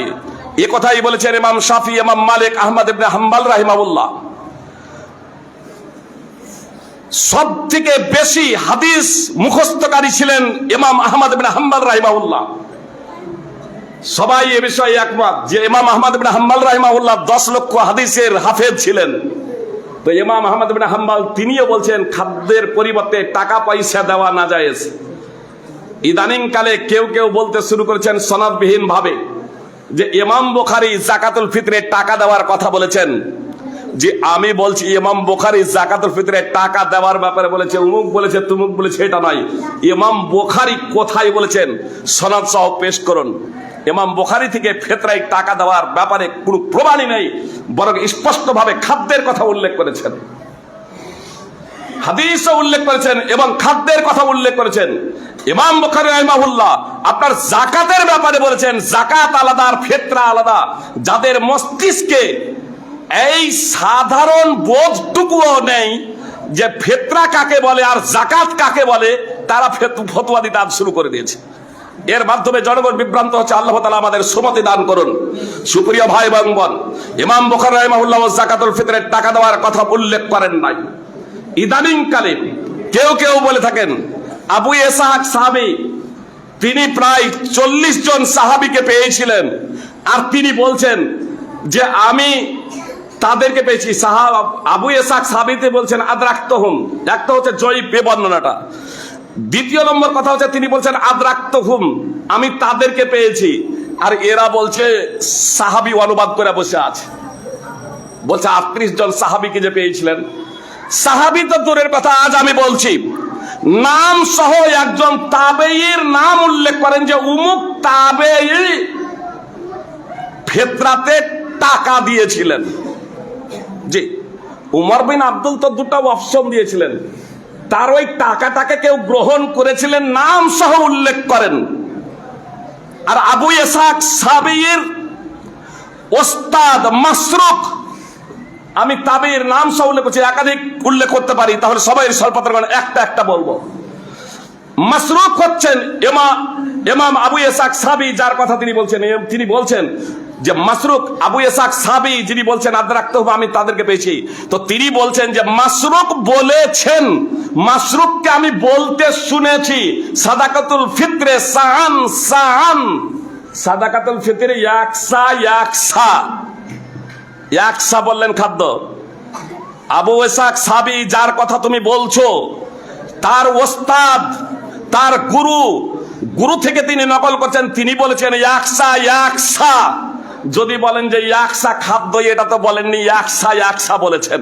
এ কথাই বলেছেন ইমাম শাফি, ইমাম মালিক, আহমদ ইবনে হাম্বল রাহিমাহুল্লাহ। সব থেকে বেশি হাদিস মুখস্থকারী ছিলেন ইমাম আহমদ ইবনে হাম্বল রাহিমাহুল্লাহ। সবাই এ বিষয়ে একমত যে ইমাম আহমদ ইবনে হাম্বল রাহিমাহুল্লাহ 10 লক্ষ হাদিসের হাফেজ ছিলেন। তো ইমাম আহমদ ইবনে হাম্বল তিনিও বলছেন খাদ্যের পরিবর্তে টাকা পয়সা দেওয়া না জায়েজ। ইদানিং কালে কেউ কেউ বলতে শুরু করেছেন সনদবিহীন ভাবে যে ইমাম বুখারী যাকাতুল ফিতরে টাকা দেওয়ার কথা বলেছেন। যে আমি বলছি ইমাম বুখারী যাকাতুল ফিতরে টাকা দেওয়ার ব্যাপারে বলেছে, উমুক বলেছে, তুমুক বলেছে, এটা নয়। ইমাম বুখারী কোথায় বলেছেন সনদ সহ পেশ করুন। ইমাম বুখারী থেকে ফিতরায় টাকা দেওয়ার ব্যাপারে কোনো প্রমাণই নেই, বরং স্পষ্টভাবে খাদ্যের কথা উল্লেখ করেছেন। হাদিসও উল্লেখ করেছেন এবং খাদ্যের কথা উল্লেখ করেছেন। ইমাম বুখারী রাহিমাহুল্লাহ আপনার যাকাতের ব্যাপারে বলেছেন যাকাত আলাদা আর ফিতরা আলাদা। যাদের মস্তিষ্কে এই সাধারণ বোধটুকুও নেই যে ফিতরা কাকে বলে আর যাকাত কাকে বলে, তারা ফতোয়া দিতে আজ শুরু করে দিয়েছে। এর মাধ্যমে জনগণ বিভ্রান্ত হচ্ছে। আল্লাহ তাআলা আমাদের সুমতি দান করুন। সুপ্রিয় ভাই এবং বোন, ইমাম বুখারী রাহিমাহুল্লাহ যাকাতুল ফিতরের টাকা দেওয়ার কথা উল্লেখ করেন নাই। ইদানিং কালে কেউ কেউ বলে থাকেন আবু ইসহাক সাহাবী তিনি প্রায় 40 জন সাহাবীকে পেয়েছিলেন, আর তিনি বলছেন যে আমি তাদেরকে পেয়েছি। আবু ইসহাক সাহাবীতে বলছেন আদরাক্তহুম, একটা হচ্ছে জয়ীফ বর্ণনাটা। দ্বিতীয় নম্বর কথা হচ্ছে তিনি বলছেন আদরাক্তহুম, আমি তাদেরকে পেয়েছি। আর এরা বলছে সাহাবী অনুবাদ করে বসে আছে, বলছে 38 জন সাহাবীকে যে পেয়েছিলেন। সাহাবী তো দূরের কথা, আজ আমি বলছি নাম সহ একজন তাবেঈর নাম উল্লেখ করেন যে উমুক তাবেঈ ফিতরাতে টাকা দিয়েছিলেন। জি, উমর বিন আব্দুল তো দুটো অপশন দিয়েছিলেন, তার ওই টাকাটাকে কেউ গ্রহণ করেছিলেন নাম সহ উল্লেখ করেন। আর আবু ইসহাক সাহাবীর ওস্তাদ মাসরুক, আমি তাবেঈর নাম সহ উল্লেখ করছি, একাধিক উল্লেখ করতে পারি, তাহলে সবাই স্বল্পতার একটা একটা বলবো। মাসরুক হচ্ছেন ইমাম আবু ইসহাক সাহাবী, যার কথা তিনি বলছেন যে মাসরুক আবু ইসহাক সাহাবী যিনি বলছেন আদরাক্তহুম, আমি তাদেরকে পেয়েছি। তো তিনি বলছেন যে মাসরুক বলেছেন, মাসরুককে আমি বলতে শুনেছি সাদাকাতুল ফিতরে সাআন সাআন, সাদাকাতুল ফিতরে ইয়াকসা ইয়াকসা, ইয়াকসা বললেন খাদ্য। আবু ইসহাক সাহাবী যার কথা তুমি বলছো তার ওস্তাদ, তার গুরু থেকে তিনি নকল করছেন, তিনি বলেছেন ইয়াকসা ইয়াকসা। যদি বলেন যে ইয়াকসা খাদ্য, এটা তো বলেননি, ইয়াকসা ইয়াকসা বলেছেন।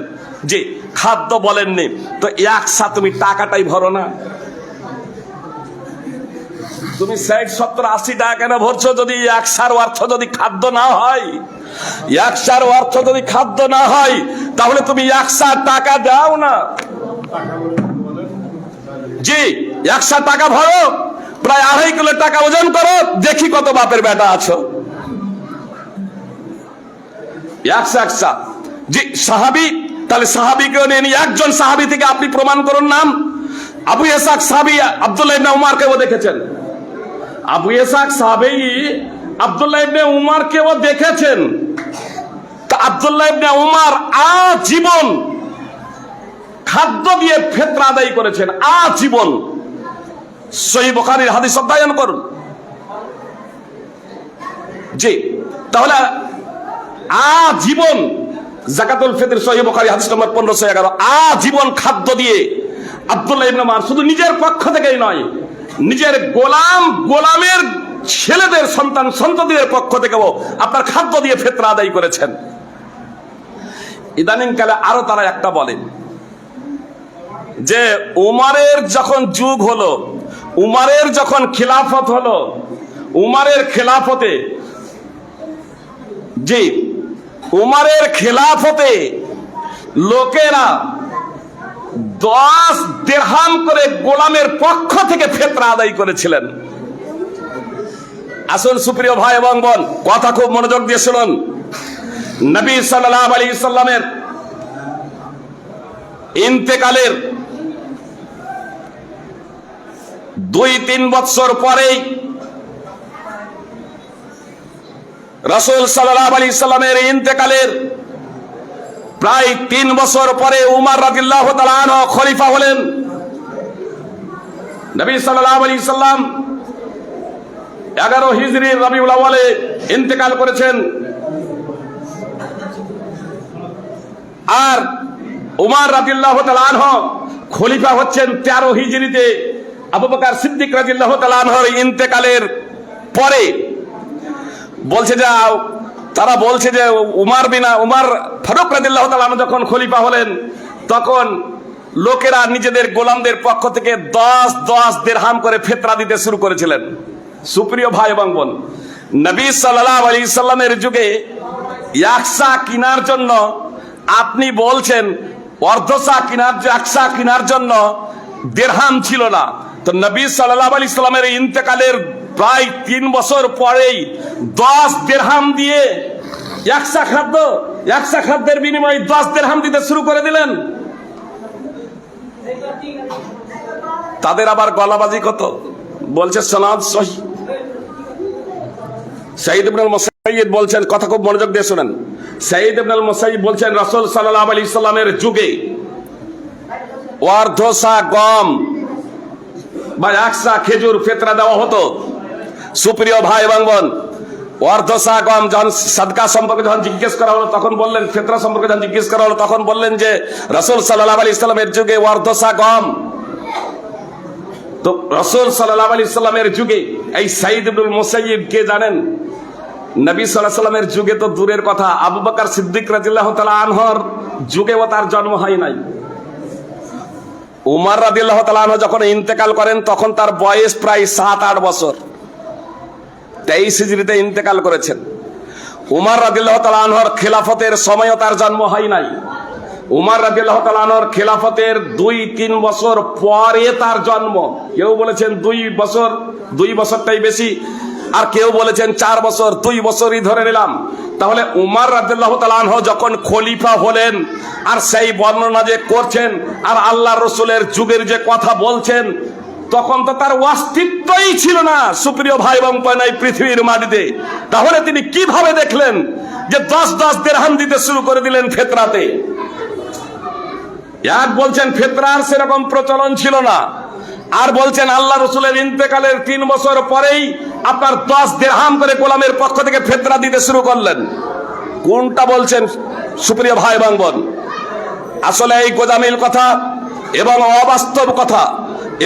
জি, খাদ্য বলেননি, তো ইয়াকসা তুমি টাকাটাই ভরো না। তুমি 60, 70, 80 টাকা কেন ভরছো যদি ইয়াকসার অর্থ যদি খাদ্য না হয়? ইয়াকসার অর্থ যদি খাদ্য না হয় তাহলে তুমি ইয়াকসা টাকা দাও না। জি, 100 টাকা ভরো, প্রায় 2.5 কিলো টাকা ওজন করো, দেখি কত বাপের বেটা আছো। 100 জি সাহাবী, তাহলে সাহাবীকেও নিয়ে একজন সাহাবী থেকে আপনি প্রমাণ করুন নাম। আবু ইসহাক সাহাবী আব্দুল্লাহ ইবনে উমরকেও দেখেছেন। আবু ইসহাক সাহাবী আব্দুল্লাহ ইবনে উমরকেও দেখেছেন। তা আব্দুল্লাহ ইবনে উমর আজীবন খাদ্য দিয়ে ফিতরা আদায় করেছেন, আজীবন। সহিহ বুখারীর হাদিস অধ্যয়ন করুন। জি, তাহলে আজীবন যাকাতুল ফিতর, সহিহ বুখারী হাদিস নম্বর 1511, আজীবন খাদ্য দিয়ে আব্দুল্লাহ ইবনে উমর শুধু নিজের পক্ষ থেকেই নয়, নিজের গোলামের ছেলেদের সন্ততিদের পক্ষ থেকেও আপনার খাদ্য দিয়ে ফিতরা আদায় করেছেন। ইদানিং কালে আরো তারা একটা বলেন যে উমরের যখন যুগ হলো, উমরের যখন খিলাফত হলো, উমরের খিলাফতে, জি উমরের খিলাফতে লোকেরা 10 দিরহাম করে গোলামের পক্ষ থেকে ফিতরা আদায় করেছিলেন। আসুন সুপ্রিয় ভাই এবং বোন, কথা খুব মনোযোগ দিয়ে শুনুন। নবী সাল্লাল্লাহু আলাইহি সাল্লামের ইন্তেকালের 2-3 বছর পরেই রাসূল সাল্লাল্লাহু আলাইহি সাল্লামের ইন্তেকালের প্রায় 3 বছর পরে উমর রাদিয়াল্লাহু তাআলা আনহু খলিফা হলেন। নবী সাল্লাল্লাহু আলাইহি সাল্লাম 11 হিজরি রবিউল আউয়ালে ইন্তেকাল করেছেন, আর উমর রাদিয়াল্লাহু তাআলা আনহু খলিফা হচ্ছেন 13 হিজরিতে আবু বকর সিদ্দিক রাদিয়াল্লাহু তাআলা আনহুর ইন্তেকালের পরে। বলছে যে তারা বলছে যে উমর ফারুক রাদিয়াল্লাহু তাআলা আনহু যখন খলিফা হলেন তখন লোকেরা নিজেদের গোলামদের পক্ষ থেকে 10 দিরহাম করে ফিতরা দিতে শুরু করেছিলেন। সুপ্রিয় ভাই এবং বোন, নবী সাল্লাল্লাহু আলাইহি সাল্লামের যুগে ইয়াকসা কেনার জন্য আপনি বলছেন অর্ধসা কেনার, একসা কেনার জন্য দিরহাম ছিল না। তো নবী সাল্লাল্লাহু আলাইহি সাল্লামের ইন্তেকালের প্রায় 3 বছর পরেই 10 দিরহাম দিয়ে একসা খাদ্যের বিনিময়ে 10 দিরহাম দিতে শুরু করে দিলেন। তাদের আবার গলাবাজি কত, বলছে সনদ সহিহ। সাঈদ ইবনে মুসাইয়্যিব বলছেন, কথা খুব মনোযোগ দিয়ে শুনেন। সাঈদ ইবনে মুসাইয়্যিব বলছেন রাসূল সাল্লাল্লাহু আলাইহি সাল্লামের যুগে অর্ধসা গম বা একসা খেজুর ফিতরা দেওয়া হতো। সুপ্রিয় ভাই এবং বোন, অর্ধসা গম যখন সাদকা সম্পর্কে যখন জিজ্ঞেস করা হলো তখন বললেন, ফিতরা সম্পর্কে যখন জিজ্ঞেস করা হলো তখন বললেন যে রাসূল সাল্লাল্লাহু আলাইহি সাল্লামের যুগে অর্ধসা গম। তো রাসূল সাল্লাল্লাহু আলাইহি সাল্লামের যুগে এই সাঈদ ইবনে মুসাইয়্যিব কে জানেন? নবী সাল্লাল্লাহু আলাইহি সাল্লামের যুগে তো দূরের কথা, আবু বকর সিদ্দিক রাদিয়াল্লাহু তাআলা আনহুর যুগেও তার জন্ম হয় নাই। উমর রাদিয়াল্লাহু তাআলা আনহু যখন ইন্তেকাল করেন তখন তার বয়স প্রায় 7-8 বছর, 23 হিজরিতে ইন্তেকাল করেছেন। উমর রাদিয়াল্লাহু তাআলা আনহুর খেলাফতের সময়ও তার জন্ম হয় নাই। উমর রাদিয়াল্লাহু তাআলা আনহুর খেলাফতের 2-3 বছর পরে তার জন্ম। কেউ বলেছেন 2 বছরটাই বেশি, আর কেউ বলেছেন 4 বছর, 2 বছরই ধরে নিলাম। তাহলে উমর রাদিয়াল্লাহু তাআলা আনহু যখন খলিফা হলেন আর সেই বর্ণনা যে করছেন আর আল্লাহ রসুলের যুগের যে কথা বলছেন, তখন তো তার অস্তিত্বই ছিল না সুপ্রিয় ভাই এবং বোন এই পৃথিবীর মাটিতে। তাহলে তিনি কিভাবে দেখলেন যে 10 দিরহাম দিতে শুরু করে দিলেন ফিতরাতে? এক বলছেন ফিতরার সেরকম প্রচলন ছিল না, আর বলছেন আল্লাহ রসুলের ইন্তেকালের 3 বছর পরেই আপনার 10 দিরহাম করে গোলামের পক্ষ থেকে ফিতরা দিতে শুরু করলেন। কোনটা বলছেন সুপ্রিয় ভাই এবং বোন? আসলে এই গোজামিল কথা এবং অবাস্তব কথা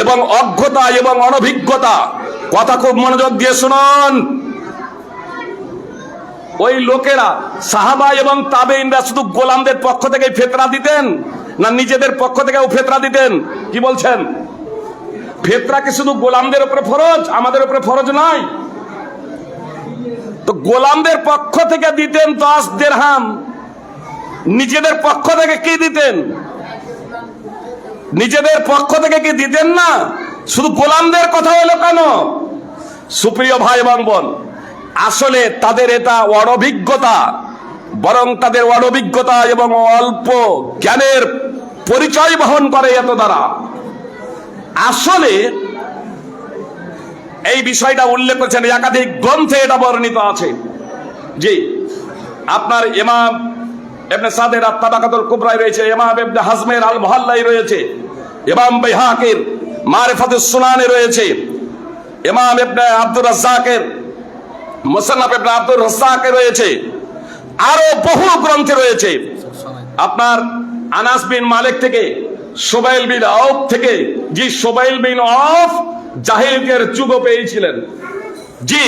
এবং অজ্ঞতা এবং অনভিজ্ঞতা, কথা খুব মনোযোগ দিয়ে শুনুন। ওই লোকেরা সাহাবা এবং তাবেঈনরা শুধু গোলামদের পক্ষ থেকে ফিতরা দিতেন না নিজেদের পক্ষ থেকেও ফিতরা দিতেন? কি বলছেন? ফিতরা কি শুধু গোলামদের উপরে ফরজ, আমাদের উপরে ফরজ নয়? তো গোলামদের পক্ষ থেকে দিতেন 10 দিরহাম, নিজেদের পক্ষ থেকে কি দিতেন? নিজেদের পক্ষ থেকে কি দিতেন না? শুধু গোলামদের কথা হলো কেন? সুপ্রিয় ভাই এবং বোন, আসলে তাদের এটা অনভিজ্ঞতা, বরং তাদের অনভিজ্ঞতা এবং অল্প জ্ঞানের পরিচয় বহন করে এত দ্বারা। আসলে এই বিষয়টা উল্লেখ করেছেন একাধিক গ্রন্থে, এটা বর্ণিত আছে। জি, আপনার ইমাম ইবনে সাদের আত-তাবাকাতুল কুবরায় রয়েছে, ইমাম ইবনে হাজমের আল মুহাল্লাই রয়েছে, ইমাম বাইহাকির মারিফাতুস সুনানে রয়েছে, ইমাম ইবনে আব্দুর রাজ্জাকের মুসান্নাফ ইবনে আব্দুর রাজ্জাকে রয়েছে, আরো বহু গ্রন্থে রয়েছে। আপনার আনাস বিন মালিক থেকে, সুবাইল বিন আউফ থেকে, জি সুবাইল বিন আউফ জাহিলিয়াতের যুগ পেয়েছিলেন। জি,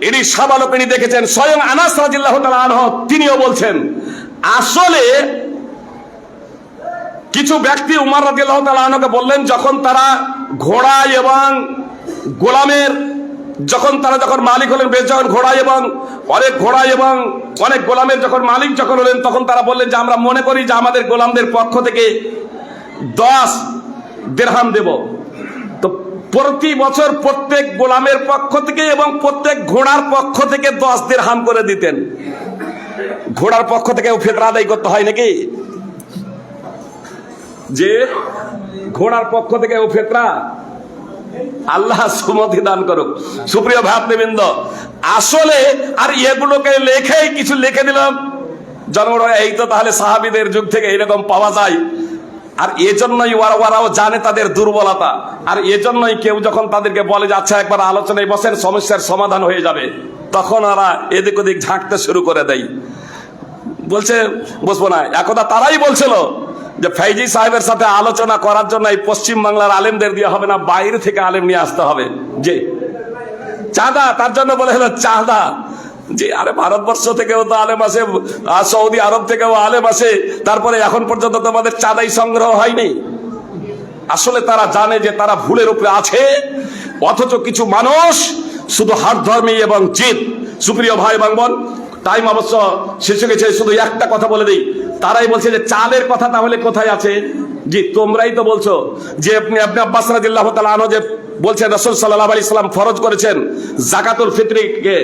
ইনি সাবালক, ইনি দেখেছেন। স্বয়ং আনাস রাদিয়াল্লাহু তাআলা আনহু তিনিও বলছেন আসলে কিছু ব্যক্তি উমর রাদিয়াল্লাহু তাআলা আনহুকে বললেন, যখন তারা ঘোড়া এবং গোলামের যখন মালিক হলেন, বেশ যখন ঘোড়া এবং অনেক গোলামের যখন মালিক যখন হলেন, তখন তারা বললেন যে আমরা মনে করি যে আমাদের গোলামদের পক্ষ থেকে 10 দিরহাম দেব। তো প্রতি বছর প্রত্যেক গোলামের পক্ষ থেকে এবং প্রত্যেক ঘোড়ার পক্ষ থেকে 10 দিরহাম করে দিতেন। ঘোড়ার পক্ষ থেকেও ফিতরা আদায় করতে হয় নাকি? যে ঘোড়ার পক্ষ থেকেও ফিতরা, আল্লাহ সুমতি দান করুক। সুপ্রিয় ভাতৃবৃন্দ, আসলে আর এগুলোকে কিছু লিখে দিলাম জনগণ, এই তো তাহলে সাহাবীদের যুগ থেকে এরকম পাওয়া যায়। আর এজন্যই ওরাও জানে তাদের দুর্বলতা, আর এজন্যই কেউ যখন তাদেরকে বলে যে আচ্ছা একবার আলোচনায় বসেন, সমস্যার সমাধান হয়ে যাবে, তখন ওরা এদিক ওদিক ঝাঁকতে শুরু করে দেয়, বলছে বসবো না। একদা তারাই বলছিল যে ফাইজি সাহেবের সাথে আলোচনা করার জন্য এই পশ্চিম বাংলার আলেমদের দিয়ে হবে না, বাইরে থেকে আলেম নিয়ে আসতে হবে। যে চাঁদা, তার জন্য বলে হলো চাঁদা। যে আরে ভারতবর্ষ থেকেও তো আলেম আসে, সৌদি আরব থেকেও আলেম আসে, তারপরে এখন পর্যন্ত তোমাদের চাঁদাই সংগ্রহ হয়নি। আসলে তারা জানে যে তারা ভুলের উপরে আছে, অথচ কিছু মানুষ শুধু হাড়ধর্মী এবং জিদ। সুপ্রিয় ভাই এবং বোন, টাইম অবশ্য শেষ হয়ে গেছে, শুধু একটা কথা বলে দিই। তারাই বলছে যে চালের কথা তাহলে কোথায় আছে? জি, তোমরাই তো বলছো যে আপনি আব্বাস রাদিয়াল্লাহু তাআলা আনহু যে বলছেন রাসূল সাল্লাল্লাহু আলাইহি সাল্লাম ফরজ করেছেন যাকাতুল ফিতরকে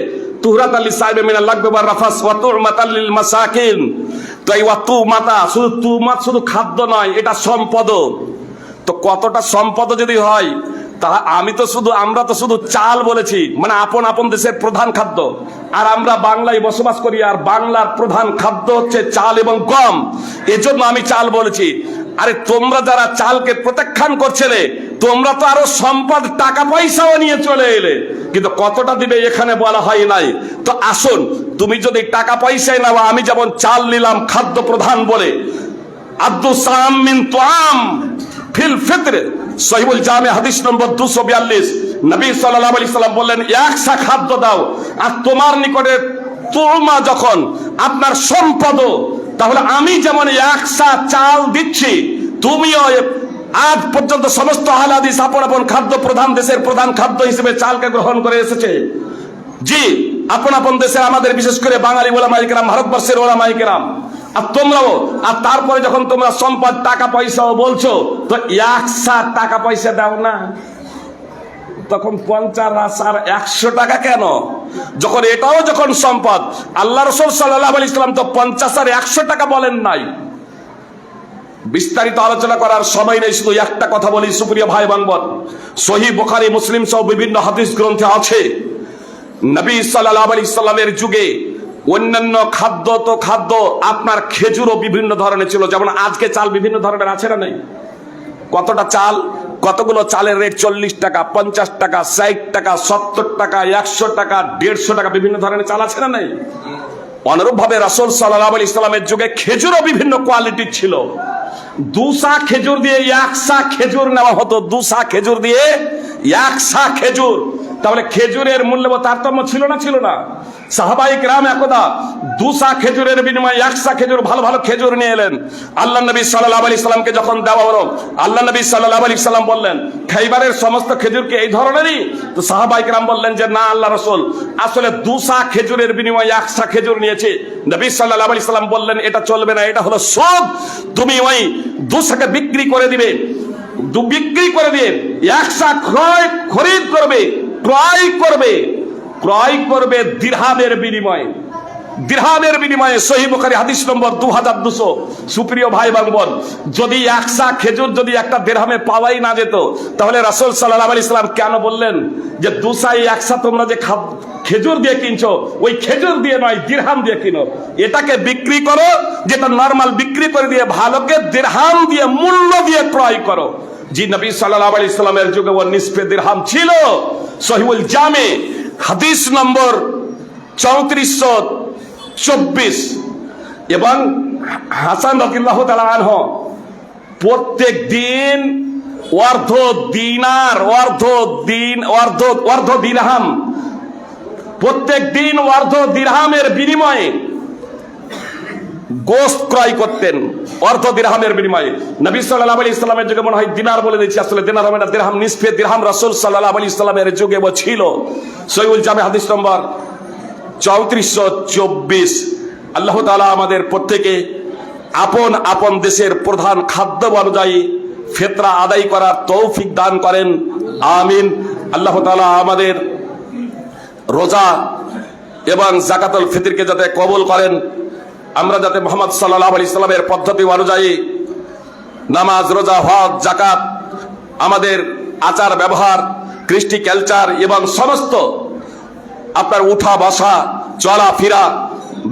তুহরাতাল লিসাইবি মিনাল লাগবি ওয়ার রাফাস ওয়া তুমাতাল লিল মাসাকিন। তো এই ওয়া তুমাতা শুধু তুমাত শুধু খাদ্য নয়, এটা সম্পদ। তো কতটা সম্পদ যদি হয়, তা আমরা তো শুধু চাল বলেছি, মানে আপন আপন দেশের প্রধান খাদ্য। আর আমরা বাংলায় বসবাস করি, আর বাংলার প্রধান খাদ্য হচ্ছে চাল এবং গম, এজন্য আমি চাল বলেছি। আরে তোমরা যারা চালকে প্রত্যাখ্যান করছিলে, তোমরা তো আরো সম্পদ টাকা পয়সাও নিয়ে চলে এলে, কিন্তু কতটা দিবে এখানে বলা হয় নাই। তো আসুন, তুমি যদি টাকা পয়সায় নাও, আমি যেমন চাল নিলাম খাদ্য প্রধান বলে, আদ্দু সাম মিন তুআম ফিল ফিতর, সহিহুল জামে হাদিস নম্বর 242, নবী সাল্লাল্লাহু আলাইহি সাল্লাম বললেন একসা খাদ্য দাও। আর তোমার নিকটে তুমা যখন আপনার সম্পদ, তাহলে আমি যেমন একসা চাল দিচ্ছি, তুমিও আজ পর্যন্ত সমস্ত আহলে হাদিস আপন আপন খাদ্য প্রধান দেশের প্রধান খাদ্য হিসেবে চালকে গ্রহণ করে এসেছে। জি, আপন আপন দেশে আমাদের বিশেষ করে বাঙালি ওলামায়ে কেরাম, ভারতবর্ষের ওলামায়ে কেরাম, আর তোমরাও। আর তারপরে যখন তোমরা সম্পদ টাকা পয়সাও বলছো, তো একসা টাকা পয়সা দাও না, তখন 50 আর 100 টাকা কেন? যখন এটাও যখন সম্পদ, আল্লাহ রাসূল সাল্লাল্লাহু আলাইহি সাল্লাম তো 50 আর 100 টাকা বলেন নাই। বিস্তারিত আলোচনা করার সময় নেই, শুধু একটা কথা বলি সুপ্রিয় ভাই বোন, সহিহ বুখারী মুসলিম সহ বিভিন্ন হাদিস গ্রন্থে আছে, নবী সাল্লাল্লাহু আলাইহি সাল্লামের যুগে অন্যান্য খাদ্য তো খাদ্য, আপনার খেজুরও বিভিন্ন ধরনের ছিল। যেমন আজকে চাল বিভিন্ন ধরনের আছে না নেই? কতটা চাল, কতগুলো চালের রেট 40 টাকা, 50 টাকা, 60 টাকা, 70 টাকা, 100 টাকা, 150 টাকা, বিভিন্ন ধরনের চাল আছে না নেই? অনুরূপ ভাবে রাসূল সাল্লাল্লাহু আলাইহি সাল্লামের যুগে খেজুরও বিভিন্ন কোয়ালিটির ছিল। 2 সা খেজুর দিয়ে 1 সা খেজুর নেওয়া হতো, 2 সা খেজুর দিয়ে 1 সা খেজুর। তাহলে খেজুরের মূল্য তারতম্য ছিল না? ছিল না? সাহাবায়ে কেরাম একদা 2 সা খেজুরের বিনিময়ে 1 সা খেজুর, ভালো ভালো খেজুর নিয়ে এলেন। আল্লাহ নবী সাল্লাল্লাহু আলাইহি সাল্লামকে যখন দেওয়া হলো, আল্লাহ নবী সাল্লাল্লাহু আলাইহি সাল্লাম বললেন, খাইবারের সমস্ত খেজুর কি এই ধরনেরই? তো সাহাবায়ে কেরাম বললেন যে না আল্লাহ রাসূল, আসলে 2 সা খেজুরের বিনিময়ে 1 সা খেজুর নিয়েছে। নবী সাল্লাল্লাহু আলাইহি সাল্লাম বললেন এটা চলবে না, এটা হলো সুদ। তুমি ওই 2 সাকে বিক্রি করে দিবে, বিক্রি করে দিয়ে 1 সা খরিদ করবে, ক্রয় করবে দিরহামের বিনিময়ে। দিরহামের বিনিময়ে সহিহ বুখারী হাদিস নম্বর 2200। সুপ্রিয় ভাই বোন, যদি 1 সা খেজুর যদি একটা দিরহামে পাওয়াই না যেত, তাহলে রাসূল সাল্লাল্লাহু আলাইহি সাল্লাম কেন বললেন যে 2 সা 1 সা তোমরা যে খেজুর দিয়ে কিনছো, ওই খেজুর দিয়ে নয় দিরহাম দিয়ে কিনো, এটাকে বিক্রি করো, যেটা নরমাল বিক্রি করে দিয়ে ভালোকে দিরহাম দিয়ে মূল্য দিয়ে ক্রয় করো। জি, নবী সাল্লাল্লাহু আলাইহি সাল্লামের যুগে ও নিসফে দিরহাম ছিল। সহিহুল জামে হাদিস নম্বর 3424। এবং হাসান রাদিয়াল্লাহু তাআলা আনহু প্রত্যেক দিন অর্ধ দিরহাম, প্রত্যেক দিন অর্ধ দিরহামের বিনিময়ে গোশত ক্রয় করতেন, অর্ধ দিরহামের বিনিময়ে। নবী সাল্লাল্লাহু আলাইহি সাল্লামের যুগে মনে হয় দিনার বলে দিয়েছি, আসলে দিনার হবে না, দিরহাম, নিসফে দিরহাম রাসূল সাল্লাল্লাহু আলাইহি সাল্লামের যুগে ছিল। সহিহুল জামে হাদিস নম্বর 3424। আল্লাহ তাআলা আমাদের প্রত্যেকে আপন আপন দেশের প্রধান খাদ্য অনুযায়ী ফিতরা আদায় করার তৌফিক দান করেন, আমিন। আল্লাহ তাআলা আমাদের রোজা এবং যাকাতুল ফিতরকে যাতে কবুল করেন, আমরা যাতে মুহাম্মদ সাল্লাল্লাহু আলাইহি সাল্লামের পদ্ধতি অনুযায়ী নামাজ, রোজা, হজ, যাকাত, আমাদের আচার ব্যবহার, কৃষ্টি কালচার এবং সমস্ত আপনার উঠা বসা, চলাফেরা,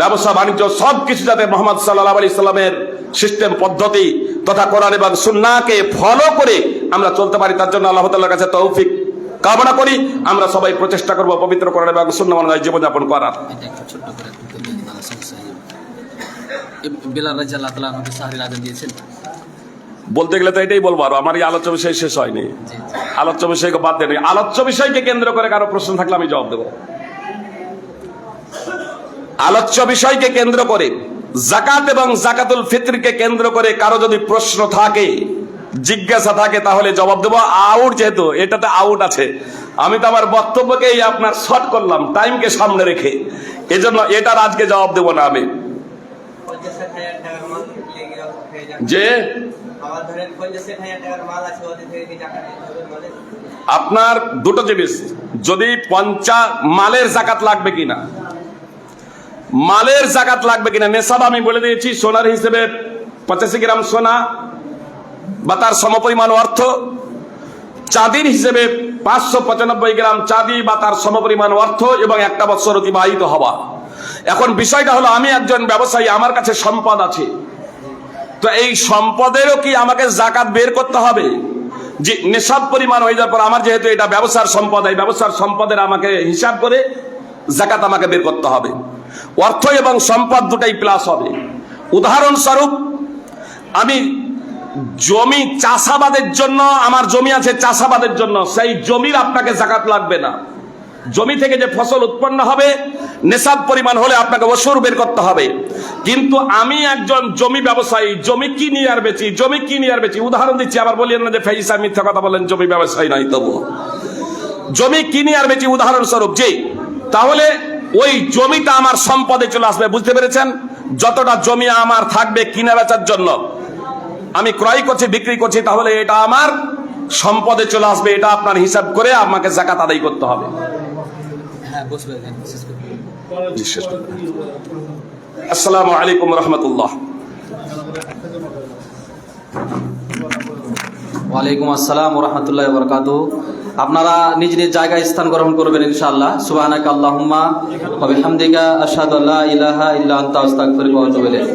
ব্যবসা বাণিজ্য সবকিছু যাতে মুহাম্মদ সাল্লাল্লাহু আলাইহি সাল্লামের সিস্টেম পদ্ধতি তথা কোরআন এবং সুন্নাহকে ফলো করে আমরা চলতে পারি, তার জন্য আল্লাহ তাআলার কাছে তৌফিক কামনা করি। আমরা সবাই প্রচেষ্টা করব পবিত্র কোরআন এবং সুন্নাহ অনুযায়ী জীবনযাপন করার। বেলাল রাদিয়াল্লাহু তাআলা আমাকে সাহরির আযান দিয়েছেন। বলতে গেলে তো এটাই বলবো, আর আমার এই আলোচ্য বিষয় শেষ হয়নি। আলোচ্য বিষয়কে বাদ দেন, আলোচ্য বিষয়কে কেন্দ্র করে কারো প্রশ্ন থাকলে আমি জবাব দেব। আলোচ্য বিষয়কে কেন্দ্র করে, যাকাত এবং যাকাতুল ফিতরকে কেন্দ্র করে কারো যদি প্রশ্ন থাকে, জিজ্ঞাসা থাকে, তাহলে জবাব দেবো। আউট, যেহেতু এটাতে আউট আছে, আমি তো আমার বক্তব্যকেই আপনার শর্ট করলাম টাইমকে সামনে রেখে, এজন্য এটার আজকে জবাব দেবো না আমি। যে আপনার দুটো জিনিস, যদি মালের জাকাত লাগবে কিনা, মালের জাকাত লাগবে কিনা। নেশাব আমি বলে দিয়েছি, সোনার হিসেবে 85 গ্রাম সোনা বা তার সমপরিমাণ অর্থ, চাঁদির হিসেবে 595 গ্রাম চাঁদি বা তার সমপরিমাণ অর্থ এবং 1 বছর অতিবাহিত হওয়া। এখন বিষয়টা হলো, আমি একজন ব্যবসায়ী, আমার কাছে সম্পদ আছে, তো এই সম্পদেরও কি আমাকে জাকাত বের করতে হবে? যে নেশাব পরিমাণ হয়ে যাওয়ার পর আমার যেহেতু এটা ব্যবসার সম্পদ, এই ব্যবসার সম্পদের আমাকে হিসাব করে জাকাত আমাকে বের করতে হবে। অর্থ এবং সম্পদ দুটাই প্লাস হবে। উদাহরণস্বরূপ, আমি জমি চাষাবাদের জন্য, আমার জমি আছে চাষাবাদের জন্য, সেই জমির আপনাকে জাকাত লাগবে না। জমি থেকে যে ফসল উৎপন্ন হবে নেশাব পরিমাণ হলে আপনাকে ওসুর বের করতে হবে। কিন্তু আমি একজন জমি ব্যবসায়ী, জমি কিনি আর বেচি, জমি কিনি আর বেচি। উদাহরণ দিচ্ছি, আবার বলিয়েন না যে ফেজি সাহেব মিথ্যা কথা বলেন, জমি ব্যবসায়ী নয়। তবু জমি কিনি আর বেচি উদাহরণস্বরূপ, যে তাহলে ওই জমিটা আমার সম্পদে চলে আসবে। বুঝতে পেরেছেন? যতটা জমি আমার থাকবে কিনা বেচার জন্য, আমি ক্রয় করছি, বিক্রি করছি, তাহলে এটা আমার সম্পদে চলে আসবে। এটা আপনার হিসাব করে আমাকে জাকাত আদায় করতে হবে। হ্যাঁ, বসবে। আসসালামু আলাইকুম রহমতুল্লাহ। ওয়ালাইকুম আসসালাম ওয়া রাহমাতুল্লাহি ওয়া বারাকাতুহু। আপনারা নিজ নিজ জায়গায় স্থান গ্রহণ করবেন ইনশাআল্লাহ। সুবহানাকা আল্লাহুম্মা ওয়া বিহামদিকা আশহাদু আল্লা ইলাহা ইল্লা আনতা আস্তাগফিরুকা ওয়া আতুবু ইলাইক।